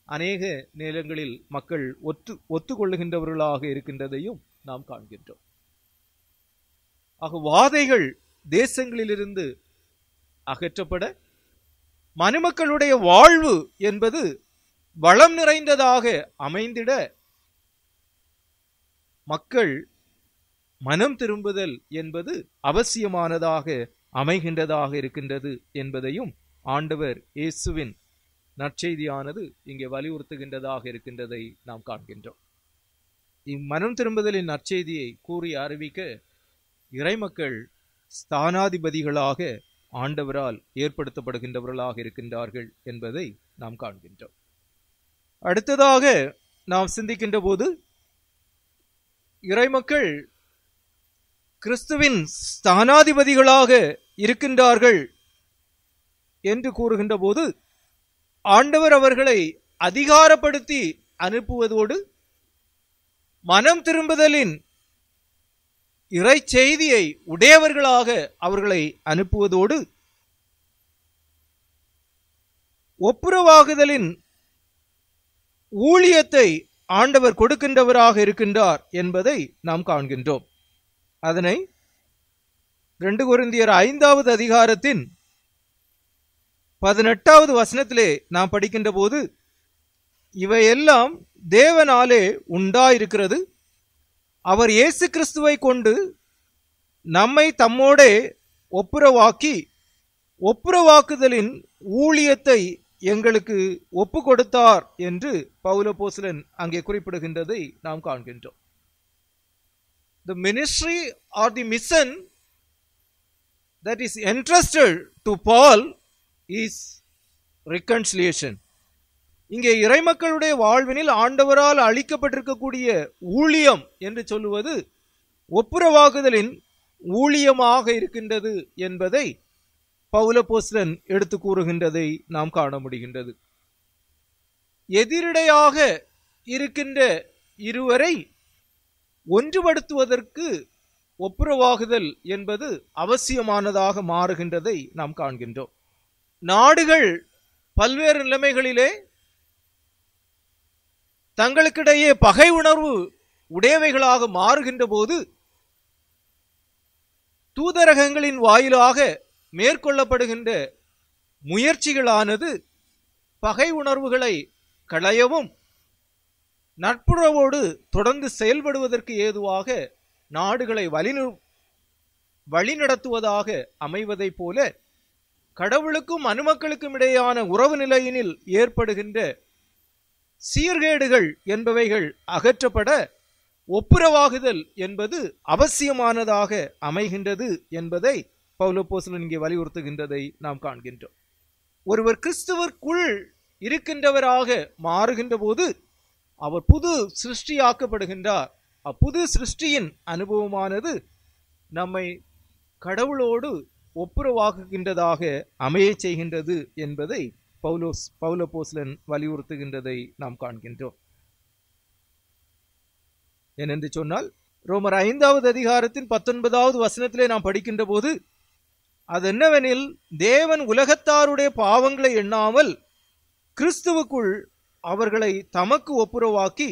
அநேக நேரங்களில் மக்கள் ஒத்துக்கொள்ளுகின்றவர்களாக இருக்கின்றதையும் நாம் காண்கின்றோம். ஆக வாதைகள் தேசங்களிலிருந்து அகற்றப்பட மனுமக்களுடைய வாழ்வு என்பது வளம் நிறைந்ததாக அமைந்திட மக்கள் மனம் திரும்புதல் என்பது அவசியமானதாக அமைகின்றதாக இருக்கின்றது என்பதையும் ஆண்டவர் இயேசுவின் நற்செய்தியானது இங்கே வலியுறுத்துகின்றதாக இருக்கின்றதை நாம் காண்கின்றோம். இம்மனம் திரும்புதலின் நற்செய்தியை கூறி அறிவிக்க இறைமக்கள் ஸ்தானாதிபதிகளாக ஆண்டவரால் ஏற்படுத்தப்படுகின்றவர்களாக இருக்கின்றார்கள் என்பதை நாம் காண்கின்றோம். அடுத்ததாக நாம் சிந்திக்கின்ற போது இறைமக்கள் கிறிஸ்துவின் ஸ்தானாதிபதிகளாக இருக்கின்றார்கள் என்று கூறுகின்ற போது ஆண்டவர் அவர்களை அதிகாரப்படுத்தி அனுப்புவதோடு மனம் திரும்புதலின் இறை செய்தியை உடையவர்களாக அவர்களை அனுப்புவதோடு ஒப்புரவாகுதலின் ஊழியத்தை ஆண்டவர் கொடுக்கின்றவராக இருக்கின்றார் என்பதை நாம் காண்கின்றோம். அதனை 2 கொரிந்தியர் 5வது அதிகாரத்தின் 18வது வசனத்திலே நாம் படிக்கின்ற போது இவையெல்லாம் தேவனாலே உண்டாயிருக்கிறது, அவர் இயேசு கிறிஸ்துவை கொண்டு நம்மை தம்மோடே ஒப்புரவாக்கி ஒப்புரவாக்குதலின் ஊழியத்தை எங்களுக்கு ஒப்பு கொடுத்தார் என்று பவுலப்போஸ்தலன் அங்கே குறிப்பிடுகின்றதை நாம் காண்கின்றோம். The ministry or the mission that is entrusted to Paul is reconciliation. இங்கே இறைமக்களுடைய வாழ்வினில் ஆண்டவரால் அளிக்கப்பட்டிருக்கக்கூடிய ஊழியம் என்று சொல்லுவது ஒப்புரவாகுதலின் ஊழியமாக இருக்கின்றது என்பதை பவுலப்போஸ்தலன் எடுத்து கூறுகின்றதை நாம் காண முடிகின்றது. எதிரிடையாக இருக்கின்ற இருவரை ஒன்றுபடுத்துவதற்கு ஒப்புரவாகுதல் என்பது அவசியமானதாக மாறுகின்றதை நாம் காண்கின்றோம். நாடுகள் பல்வேறு நிலைமைகளிலே தங்களுக்கிடையே பகை உணர்வு உடையவைகளாக மாறுகின்ற போது தூதரகங்களின் வாயிலாக மேற்கொள்ளப்படுகின்ற முயற்சிகளானது பகை உணர்வுகளை களையவும் நட்புறவோடு தொடர்ந்து செயல்படுவதற்கு ஏதுவாக நாடுகளை வழிநடத்துவதாக அமைவதைப் போல கடவுளுக்கும் மனுமக்களுக்கும் இடையான உறவு நிலையினில் ஏற்படுகின்ற சீர்கேடுகள் என்பவைகள் அகற்றப்பட ஒப்புரவாகுதல் என்பது அவசியமானதாக அமைகின்றது என்பதை பவுலப்போஸ்தலன் இங்கே வலியுறுத்துகின்றதை நாம் காண்கின்றோம். ஒருவர் கிறிஸ்துவிற்குள் இருக்கின்றவராக மாறுகின்ற போது அவர் புது சிருஷ்டியாக்கப்படுகின்றார். அப்புது சிருஷ்டியின் அனுபவமானது நம்மை கடவுளோடு ஒப்புரவாக்குகின்றதாக அமைய செய்கின்றது என்பதை பவுலப்போஸ்தலன் வலியுறுத்துகின்றதை நாம் காண்கின்றோம். ஏனென்று சொன்னால் ரோமர் 5வது அதிகாரத்தின் 19வது வசனத்திலே நாம் படிக்கின்ற போது அது என்னவெனில், தேவன் உலகத்தாருடைய பாவங்களை எண்ணாமல் கிறிஸ்துவுக்குள் அவர்களை தமக்கு ஒப்புரவாக்கி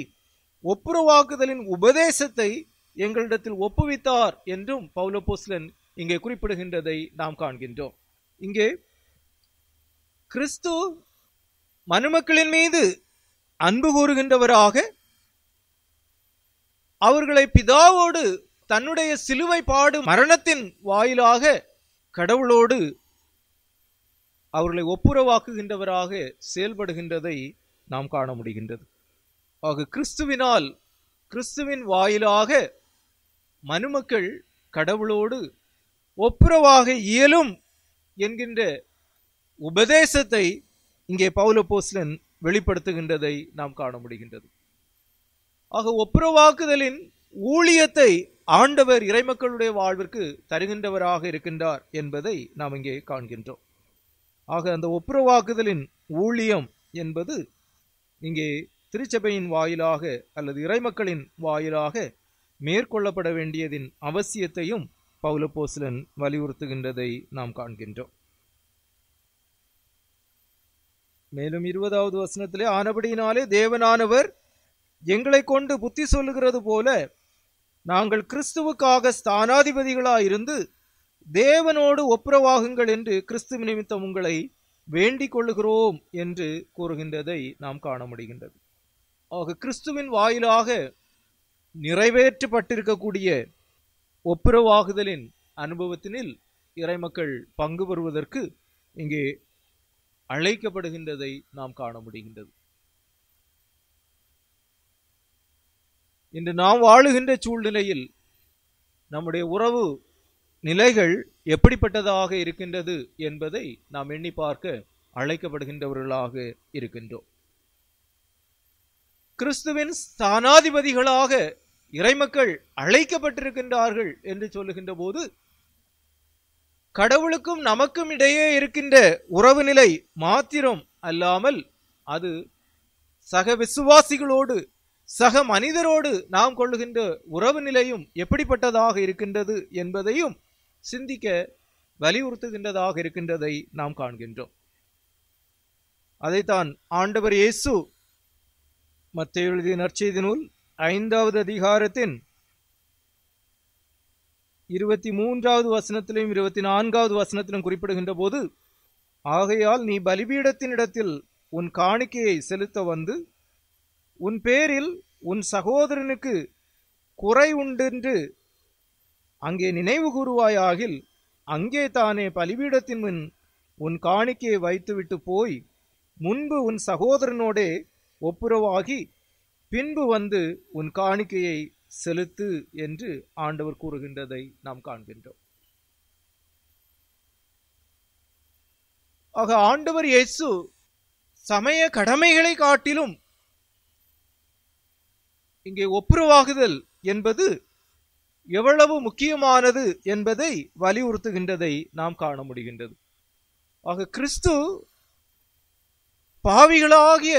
ஒப்புரவாக்குதலின் உபதேசத்தை எங்களிடத்தில் ஒப்புவித்தார் என்றும் பவுலப்போஸ்தலன் இங்கே குறிப்பிடுகின்றதை நாம் காண்கின்றோம். இங்கே கிறிஸ்து மனுமக்களின் மீது அன்பு கூறுகின்றவராக அவர்களை பிதாவோடு தன்னுடைய சிலுவை பாடு மரணத்தின் வாயிலாக கடவுளோடு அவர்களை ஒப்புரவாக்குகின்றவராக செயல்படுகின்றதை நாம் காண முடிகின்றது. ஆக கிறிஸ்துவின் வாயிலாக மனுமக்கள் கடவுளோடு ஒப்புரவாக இயலும் என்கின்ற உபதேசத்தை இங்கே பவுலப்போஸ்தலன் வெளிப்படுத்துகின்றதை நாம் காண முடிகின்றது. ஆக ஒப்புரவாக்குதலின் ஊழியத்தை ஆண்டவர் இறைமக்களுடைய வாழ்விற்கு தருகின்றவராக இருக்கின்றார் என்பதை நாம் இங்கே காண்கின்றோம். ஆக அந்த ஒப்புரவாக்குதலின் ஊழியம் என்பது இங்கே திருச்சபையின் வாயிலாக அல்லது இறைமக்களின் வாயிலாக மேற்கொள்ளப்பட வேண்டியதின் அவசியத்தையும் பவுலப்போஸ்தலன் வலியுறுத்துகின்றதை நாம் காண்கின்றோம். மேலும் 20வது வசனத்திலே, ஆனபடியினாலே தேவனானவர் எங்களை கொண்டு புத்தி சொல்லுகிறது போல நாங்கள் கிறிஸ்துவுக்காக ஸ்தானாதிபதிகளாயிருந்து தேவனோடு ஒப்புரவாகுங்கள் என்று கிறிஸ்து நிமித்தம் உங்களை வேண்டிக் கொள்ளுகிறோம் என்று கூறுகின்றதை நாம் காண முடிகின்றது. ஆக கிறிஸ்துவின் வாயிலாக நிறைவேற்றப்பட்டிருக்கக்கூடிய ஒப்புரவாகுதலின் அனுபவத்தினில் இறைமக்கள் பங்கு பெறுவதற்கு இங்கே அழைக்கப்படுகின்றதை நாம் காண முடிகின்றது. இன்று நாம் வாழுகின்ற சூழ்நிலையில் நம்முடைய உறவு நிலைகள் எப்படிப்பட்டதாக இருக்கின்றது என்பதை நாம் எண்ணி பார்க்க அழைக்கப்படுகின்றவர்களாக இருக்கின்றோம். கிறிஸ்துவின் ஸ்தானாதிபதிகளாக இறைமக்கள் அழைக்கப்பட்டிருக்கின்றார்கள் என்று சொல்லுகின்ற போது, கடவுளுக்கும் நமக்கும் இடையே இருக்கின்ற உறவு நிலை மாத்திரம் அல்லாமல் அது சக விசுவாசிகளோடு சக மனிதரோடு நாம் கொள்ளுகின்ற உறவு நிலையும் எப்படிப்பட்டதாக இருக்கின்றது என்பதையும் சிந்திக்க வலியுறுத்துகின்றதாக இருக்கின்றதை நாம் காண்கின்றோம். அதைத்தான் ஆண்டவர் இயேசு மத்தேயு எழுதிய நற்செய்தி நூல் 5வது அதிகாரத்தின் 23வது வசனத்திலும் 24வது வசனத்திலும் குறிப்பிடுகின்ற போது, ஆகையால் நீ பலிபீடத்தின் இடத்தில் உன் காணிக்கையை செலுத்த வந்து உன் பேரில் உன் சகோதரனுக்கு குறை உண்டென்று அங்கே நினைவு கூறுவாயாகில் அங்கே தானே பலிபீடத்தின் முன் உன் காணிக்கையை வைத்துவிட்டு போய் முன்பு உன் சகோதரனோடே ஒப்புரவாகி பின்பு வந்து உன் காணிக்கையை செலுத்து என்று ஆண்டவர் கூறுகின்றதை நாம் காண்கின்றோம். ஆக ஆண்டவர் இயேசு சமய கடமைகளை காட்டிலும் இங்கே ஒப்புரவாகுதல் என்பது எவ்வளவு முக்கியமானது என்பதை வலியுறுத்துகின்றதை நாம் காண முடிகின்றது. ஆக கிறிஸ்து பாவிகளாகிய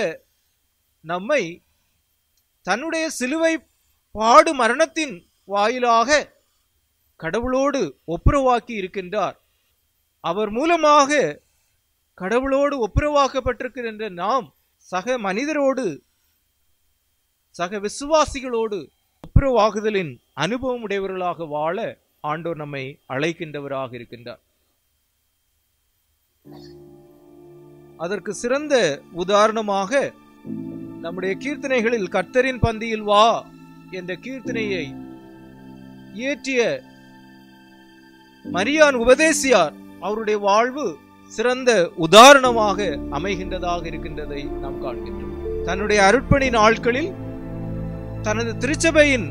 நம்மை தன்னுடைய சிலுவை பாடு மரணத்தின் வாயிலாக கடவுளோடு ஒப்புரவாக்கி இருக்கின்றார். அவர் மூலமாக கடவுளோடு ஒப்புரவாக்கப்பட்டிருக்கின்ற நாம் சக மனிதரோடு சக விசுவாசிகளோடு ஒப்புரவாகுதலின் அனுபவம் உடையவர்களாக வாழ ஆண்டவர் நம்மை அழைக்கின்றவராக இருக்கின்றார். அதற்கு சிறந்த உதாரணமாக நம்முடைய கீர்த்தனைகளில் கர்த்தரின் பந்தியில் வா என்ற கீர்த்தனையை இயற்றிய மரியான் உபதேசியார் அவருடைய வாழ்வு சிறந்த உதாரணமாக அமைகின்றதாக இருக்கின்றதை நாம் காண்கின்றோம். தன்னுடைய அருட்பணி நாட்களில் தனது திருச்சபையின்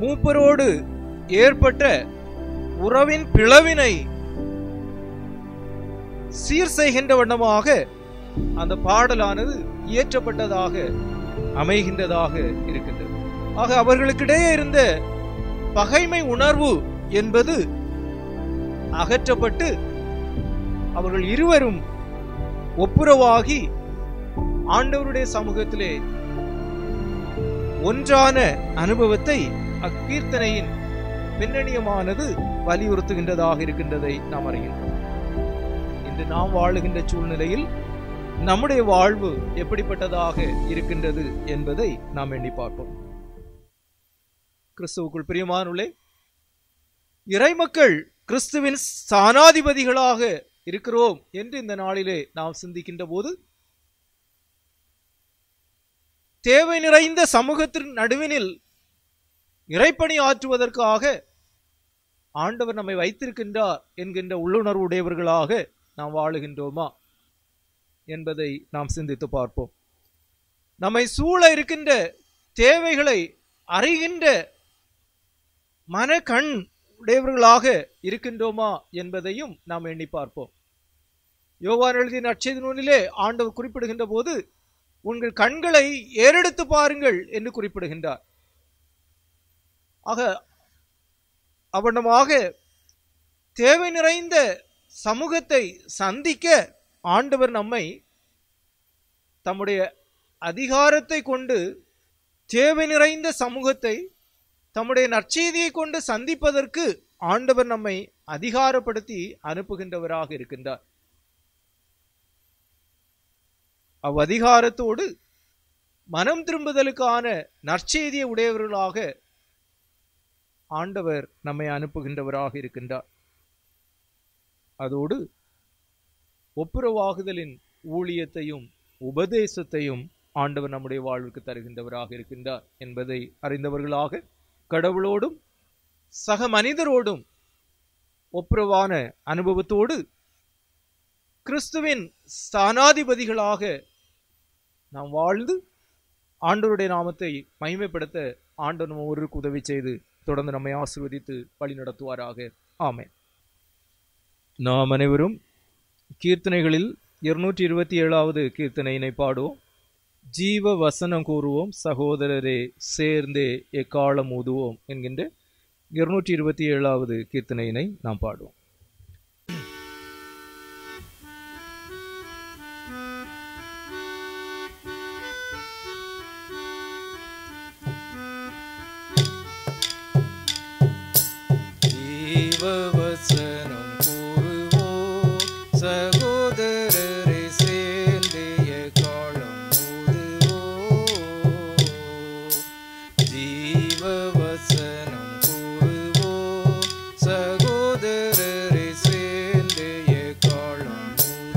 மூப்பரோடு ஏற்பட்ட உறவின் பிளவினை சீர் செய்கின்ற வண்ணமாக அந்த பாடலானது இயற்றப்பட்டதாக அமைகின்றதாக இருக்கின்றது. ஆக அவர்களுக்கிடையே இருந்த பகைமை உணர்வு என்பது அகற்றப்பட்டு அவர்கள் இருவரும் ஒப்புரவாகி ஆண்டவருடைய சமூகத்திலே ஒன்றான அனுபவத்தை அக்கீர்த்தனையின் பின்னணியமானது வலியுறுத்துகின்றதாக இருக்கின்றதை நாம் அறிகின்றோம். இன்று நாம் வாழுகின்ற சூழ்நிலையில் நம்முடைய வாழ்வு எப்படிப்பட்டதாக இருக்கின்றது என்பதை நாம் எண்ணி பார்ப்போம். கிறிஸ்துவுக்குள் பிரியமானவர்களே, இறைமக்கள் கிறிஸ்துவின் ஸ்தானாதிபதிகளாக இருக்கிறோம் என்று இந்த நாளிலே நாம் சிந்திக்கின்ற போது, தேவை நிறைந்த சமூகத்தின் நடுவினில் இறைப்பணி ஆற்றுவதற்காக ஆண்டவர் நம்மை வைத்திருக்கின்றார் என்கின்ற உள்ளுணர்வு உடையவர்களாக நாம் வாழுகின்றோமா என்பதை நாம் சிந்தித்து பார்ப்போம். நம்மை சூழ இருக்கின்ற தேவைகளை அறிகின்ற மன கண் உடையவர்களாக இருக்கின்றோமா என்பதையும் நாம் எண்ணி பார்ப்போம். யோவான் எழுதிய நற்செய்தி நூலிலே ஆண்டவர் குறிப்பிடுகின்ற போது, உங்கள் கண்களை ஏறெடுத்து பாருங்கள் என்று குறிப்பிடுகின்றார். ஆக அவனமாக தேவை நிறைந்த சமூகத்தை சந்திக்க ஆண்டவர் நம்மை தம்முடைய அதிகாரத்தை கொண்டு தேவை நிறைந்த சமூகத்தை தம்முடைய நற்செய்தியை கொண்டு சந்திப்பதற்கு ஆண்டவர் நம்மை அதிகாரப்படுத்தி அனுப்புகின்றவராக இருக்கின்றார். அவ்வதிகாரத்தோடு மனம் திரும்புதலுக்கான நற்செய்தியை உடையவர்களாக ஆண்டவர் நம்மை அனுப்புகின்றவராக இருக்கின்றார். அதோடு ஒப்புரவாகுதலின் ஊழியத்தையும் உபதேசத்தையும் ஆண்டவர் நம்முடைய வாழ்வுக்கு தருகின்றவராக இருக்கின்றார் என்பதை அறிந்தவர்களாக கடவுளோடும் சக மனிதரோடும் ஒப்புரவான அனுபவத்தோடு கிறிஸ்துவின் ஸ்தானாதிபதிகளாக நாம் வாழ்ந்து ஆண்டவருடைய நாமத்தை மகிமைப்படுத்த ஆண்டவர் நம்ம ஒருவருக்கு உதவி செய்து தொடர்ந்து நம்மை ஆசீர்வதித்து வழி நடத்துவாராக. ஆமென். நாம் அனைவரும் கீர்த்தனைகளில் 227வது கீர்த்தனையினை பாடுவோம். ஜீவ வசனம் கூறுவோம் சகோதரரே சேர்ந்தே எக்காலம் ஊதுவோம் என்கின்ற 227வது கீர்த்தனையினை நாம் பாடுவோம். ஜீவவசனம் கூறுவோம் சகோதரரே சேர்ந்தே எக்காலம் ஊதுவோம். ஜீவவசனம் கூறுவோம் சகோதரரே சேர்ந்தே எக்காலம்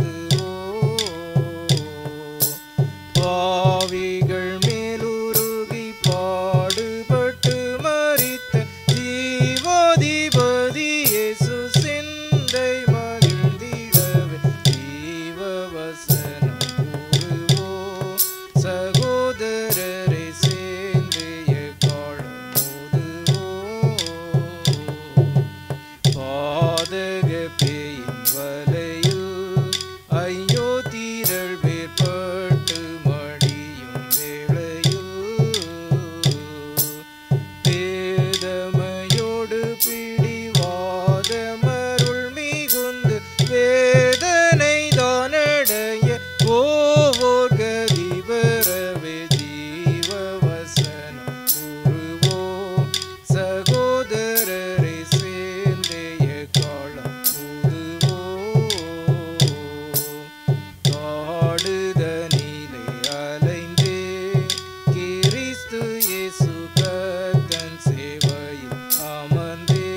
ஊதுவோம். பாவிகள் மேலுருகி பாடுபட்டு மரித்த ஜீவாதிபதி இயேசு சிந்தை மகிழ்ந்திடவே ஜீவவசனம் கூறுவோம் சகோதரரே சேர்ந்து எக்காலம் ஊதுவோம். பாதக பேயின் வலையில் ஐயோ தீரள் வேற்பட்டு மடியும் வேளையில் வேதமையோடு பிடிவாதமருள் மிகுந்து வேதனை தானடைய ஓவோர் கதி பெறவே ஜீவவசனம் கூறுவோம் சகோதரரே சேர்ந்தே எக்காலம் ஊதுவோம். காடுதனிலே அலைந்தே கிறிஸ்து இயேசு கர்த்தன் சேவையில் அமர்ந்தே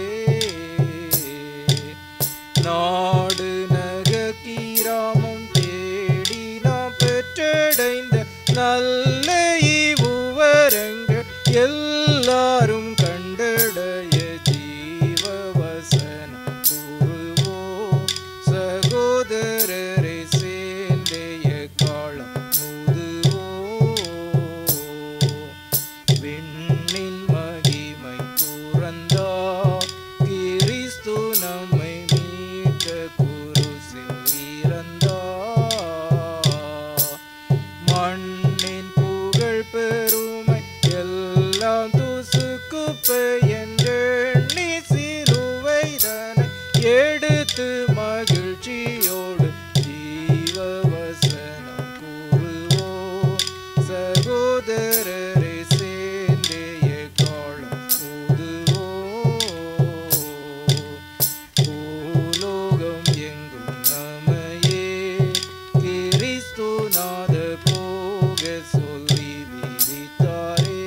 நாடு நகர் கிராமம் தேடி நாம் பெற்றடைந்த நல்ல இவ்வுவரங்கள் எல்லாரும் கண்டடைய ஜீவவசனம் கூறுவோம் சகோதரரே சேர்ந்தே எக்காலம் ஊதுவோம். விண்ணின் மகிமை துறந்தார் கிறிஸ்து நம்மை மீட்க குருசில் இறந்தார். மண்ணின் புகழ் பெருமை எல்லாம் தூசுக்குப்பை என்றெண்ணி சிலுவைதனை எடுத்து மகிழ்ச்சியோடு ஜீவவசனம் கூறுவோம் சகோதரரே சேர்ந்தே எக்காலம் ஊதுவோம். பூலோகம் எங்கும் நம்மையே கிறிஸ்து நாத போக சொல்லி விதித்தாரே.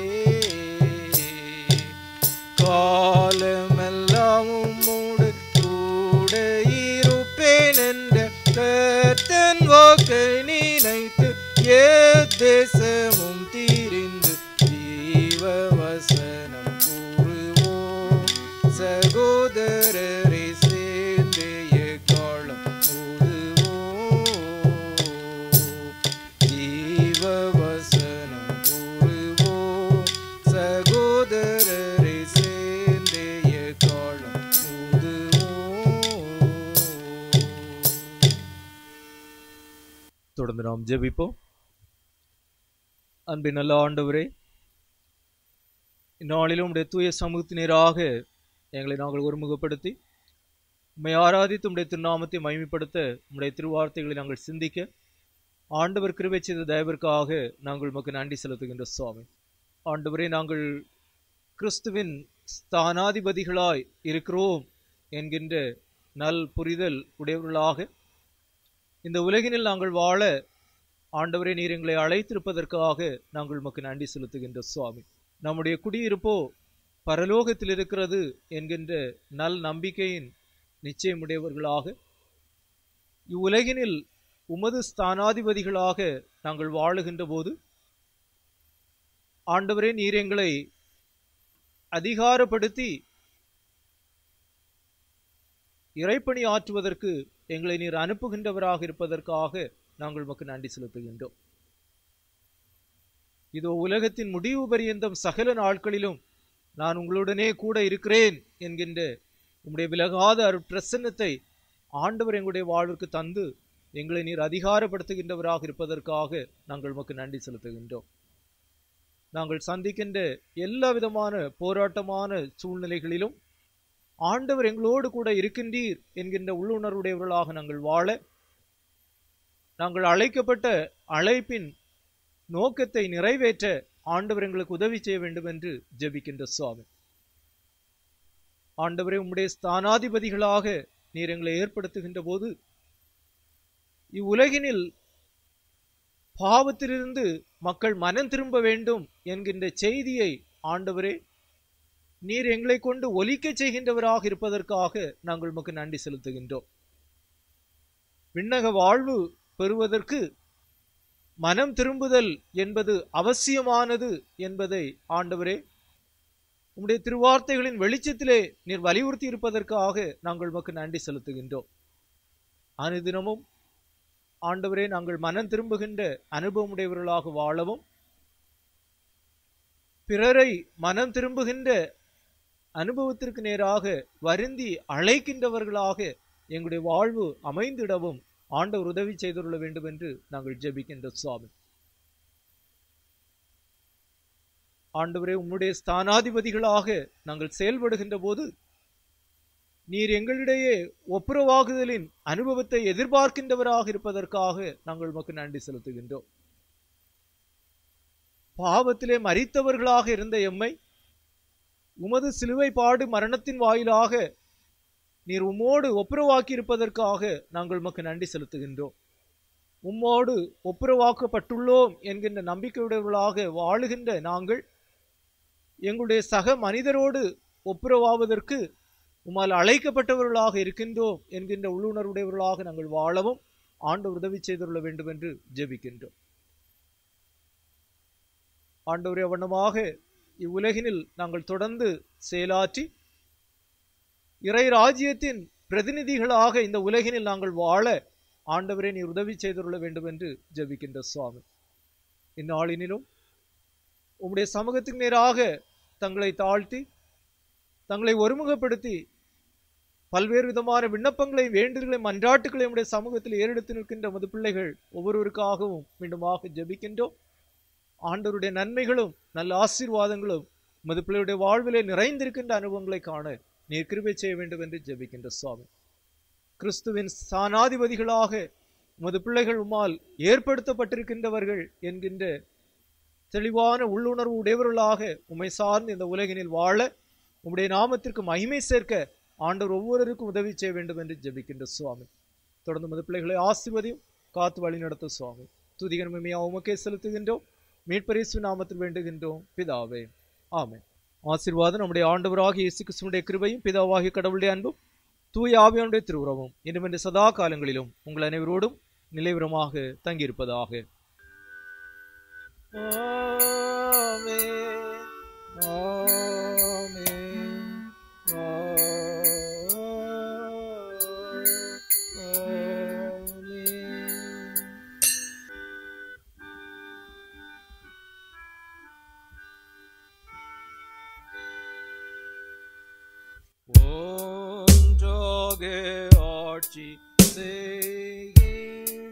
காலமெல்லாம் உம்மோடு கூட இருப்பேன் என்ற கர்த்தன் வாக்கை நினைத்து தேசமும் திரிந்து ஜீவவசனம் கூறுவோம் சகோதரரே சேர்ந்தே எக்காலம் ஊதுவோம். ஜீவவசனம் கூறுவோம் சகோதரரே சேர்ந்தே எக்காலம் ஊதுவோம். தொடர்ந்து நாம் ஜெபிப்போம். அன்பின் நல்ல ஆண்டவரே, இந்நாளிலும் உடைய தூய சமூகத்தினராக எங்களை நாங்கள் ஒருமுகப்படுத்தி உம்மை ஆராதித்து உம்முடைய திருநாமத்தை மகிமைப்படுத்த உம்முடைய திருவார்த்தைகளை நாங்கள் சிந்திக்க ஆண்டவர் கிருபை செய்த தயவிற்காக நாங்கள் உமக்கு நன்றி செலுத்துகின்ற சுவாமி. ஆண்டவரே, நாங்கள் கிறிஸ்துவின் ஸ்தானாதிபதிகளாய் இருக்கிறோம் என்கின்ற நல் புரிதல் உடையவர்களாக இந்த உலகினில் நாங்கள் வாழ ஆண்டவரே நீர் எங்களை அழைத்திருப்பதற்காக நாங்கள் உமக்கு நன்றி செலுத்துகின்ற சுவாமி. நம்முடைய குடியிருப்போ பரலோகத்தில் இருக்கிறது என்கின்ற நல் நம்பிக்கையின் நிச்சயமுடையவர்களாக இவ்வுலகினில் உமது ஸ்தானாதிபதிகளாக நாங்கள் வாழுகின்ற போது ஆண்டவரே நீர் எங்களை அதிகாரப்படுத்தி இறைப்பணி ஆற்றுவதற்கு எங்களை நீர் அனுப்புகின்றவராக இருப்பதற்காக நாங்கள் உமக்கு நன்றி செலுத்துகின்றோம். இதோ உலகத்தின் முடிவு பரியந்தம் சகல நாட்களிலும் நான் உங்களுடனே கூட இருக்கிறேன் என்கின்ற உம்முடைய விலகாத அருட்பிரசன்னத்தை ஆண்டவர் எங்களுடைய வாழ்விற்கு தந்து எங்களை நீர் அதிகாரப்படுத்துகின்றவராக இருப்பதற்காக நாங்கள் உமக்கு நன்றி செலுத்துகின்றோம். நாங்கள் சந்திக்கின்ற எல்லா விதமான போராட்டமான சூழ்நிலைகளிலும் ஆண்டவர் எங்களோடு கூட இருக்கின்றீர் என்கின்ற உள்ளுணர்வுடையவர்களாக நாங்கள் வாழ நாங்கள் அழைக்கப்பட்ட அழைப்பின் நோக்கத்தை நிறைவேற்ற ஆண்டவர் எங்களுக்கு உதவி செய்ய வேண்டும் என்று ஜெபிக்கின்ற சுவாமி. ஆண்டவரே, உம்முடைய ஸ்தானாதிபதிகளாக நீர் எங்களை ஏற்படுத்துகின்ற போது இவ்வுலகினில் பாவத்திலிருந்து மக்கள் மனம் திரும்ப வேண்டும் என்கின்ற செய்தியை ஆண்டவரே நீர் எங்களை கொண்டு ஒலிக்க செய்கின்றவராக இருப்பதற்காக நாங்கள் உமக்கு நன்றி செலுத்துகின்றோம். விண்ணக வாழ்வு பெறுவதற்கு மனம் திரும்புதல் என்பது அவசியமானது என்பதை ஆண்டவரே உம்முடைய திருவார்த்தைகளின் வெளிச்சத்திலே நீர் வலியுறுத்தி இருப்பதற்காக நாங்கள் உமக்கு நன்றி செலுத்துகின்றோம். அனுதினமும் ஆண்டவரே நாங்கள் மனம் திரும்புகின்ற அனுபவமுடையவர்களாக வாழவும் பிறரை மனம் திரும்புகின்ற அனுபவத்திற்கு நேராக வருந்தி அழைக்கின்றவர்களாக எங்களுடைய வாழ்வு அமைந்திடவும் ஆண்டவர் உதவி செய்துள்ள வேண்டும் என்று நாங்கள் ஜெபிக்கின்ற சுவாமி. ஆண்டவரே, உம்முடைய ஸ்தானாதிபதிகளாக நாங்கள் செயல்படுகின்ற போது நீர் எங்களிடையே ஒப்புரவாகுதலின் அனுபவத்தை எதிர்பார்க்கின்றவராக இருப்பதற்காக நாங்கள் உமக்கு நன்றி செலுத்துகின்றோம். பாவத்திலே மரித்தவர்களாக இருந்த எம்மை உமது சிலுவை பாடு மரணத்தின் வாயிலாக நீர் உம்மோடு ஒப்புரவாக்கி இருப்பதற்காக நாங்கள் உமக்கு நன்றி செலுத்துகின்றோம். உம்மோடு ஒப்புரவாக்கப்பட்டுள்ளோம் என்கின்ற நம்பிக்கையுடையவர்களாக வாழுகின்ற நாங்கள் எங்களுடைய சக மனிதரோடு ஒப்புரவாவதற்கு உம்மால் அழைக்கப்பட்டவர்களாக இருக்கின்றோம் என்கின்ற உள்ளுணர்வுடையவர்களாக நாங்கள் வாழவும் ஆண்டவர் உதவி செய்துள்ள வேண்டும் என்று ஜெபிக்கின்றோம். ஆண்டவரே, வண்ணமாக இவ்வுலகினில் நாங்கள் தொடர்ந்து செயலாற்றி இறை ராஜ்யத்தின் பிரதிநிதிகளாக இந்த உலகினில் நாங்கள் வாழ ஆண்டவரே நீர் உதவி செய்துள்ள வேண்டும் என்று ஜெபிக்கின்ற சுவாமி. இந்நாளினிலும் உம்முடைய சமூகத்துக்கு நேராக தங்களை தாழ்த்தி தங்களை ஒருமுகப்படுத்தி பல்வேறு விதமான விண்ணப்பங்களை வேண்டுதல்களை மன்றாட்டுகளை உம்முடைய சமூகத்தில் ஏறெடுத்து நிற்கின்ற மது பிள்ளைகள் ஒவ்வொருவருக்காகவும் மீண்டுமாக ஜெபிக்கின்றோம். ஆண்டவருடைய நன்மைகளும் நல்ல ஆசீர்வாதங்களும் மது பிள்ளையுடைய வாழ்விலே நிறைந்திருக்கின்ற அனுபவங்களை காண நீர் கிருபை செய்ய வேண்டும் என்று ஜெபிக்கின்ற சுவாமி. கிறிஸ்துவின் ஸ்தானாதிபதிகளாக உமது பிள்ளைகள் உம்மால் ஏற்படுத்தப்பட்டிருக்கின்றவர்கள் என்கின்ற தெளிவான உள்ளுணர்வு உடையவர்களாக உம்மை சார்ந்து இந்த உலகினில் வாழ உம்முடைய நாமத்திற்கு மகிமை சேர்க்க ஆண்டவர் ஒவ்வொருவருக்கும் உதவி செய்ய வேண்டும் என்று ஜெபிக்கின்ற சுவாமி. தொடர்ந்து உமது பிள்ளைகளை ஆசீர்வதியும் காத்து வழி நடத்தும் சுவாமி. துதிகன மகிமையை உமக்கே செலுத்துகின்றோம். மீட்பர் இயேசு நாமத்தில் வேண்டுகின்றோம் பிதாவே, ஆமென். ஆசீர்வாதம் நம்முடைய ஆண்டவராகிய இயேசு கிறிஸ்துவினுடைய கிருபையும் பிதாவாகிய கடவுளுடைய அன்பும் தூய ஆவியானுடைய திருவுறவும் இன்றுமென்று சதா காலங்களிலும் உங்கள் அனைவரோடும் நிலைவரமாக தங்கியிருப்பதாக. ஒன்றாக ஆட்சி செய்கின்ற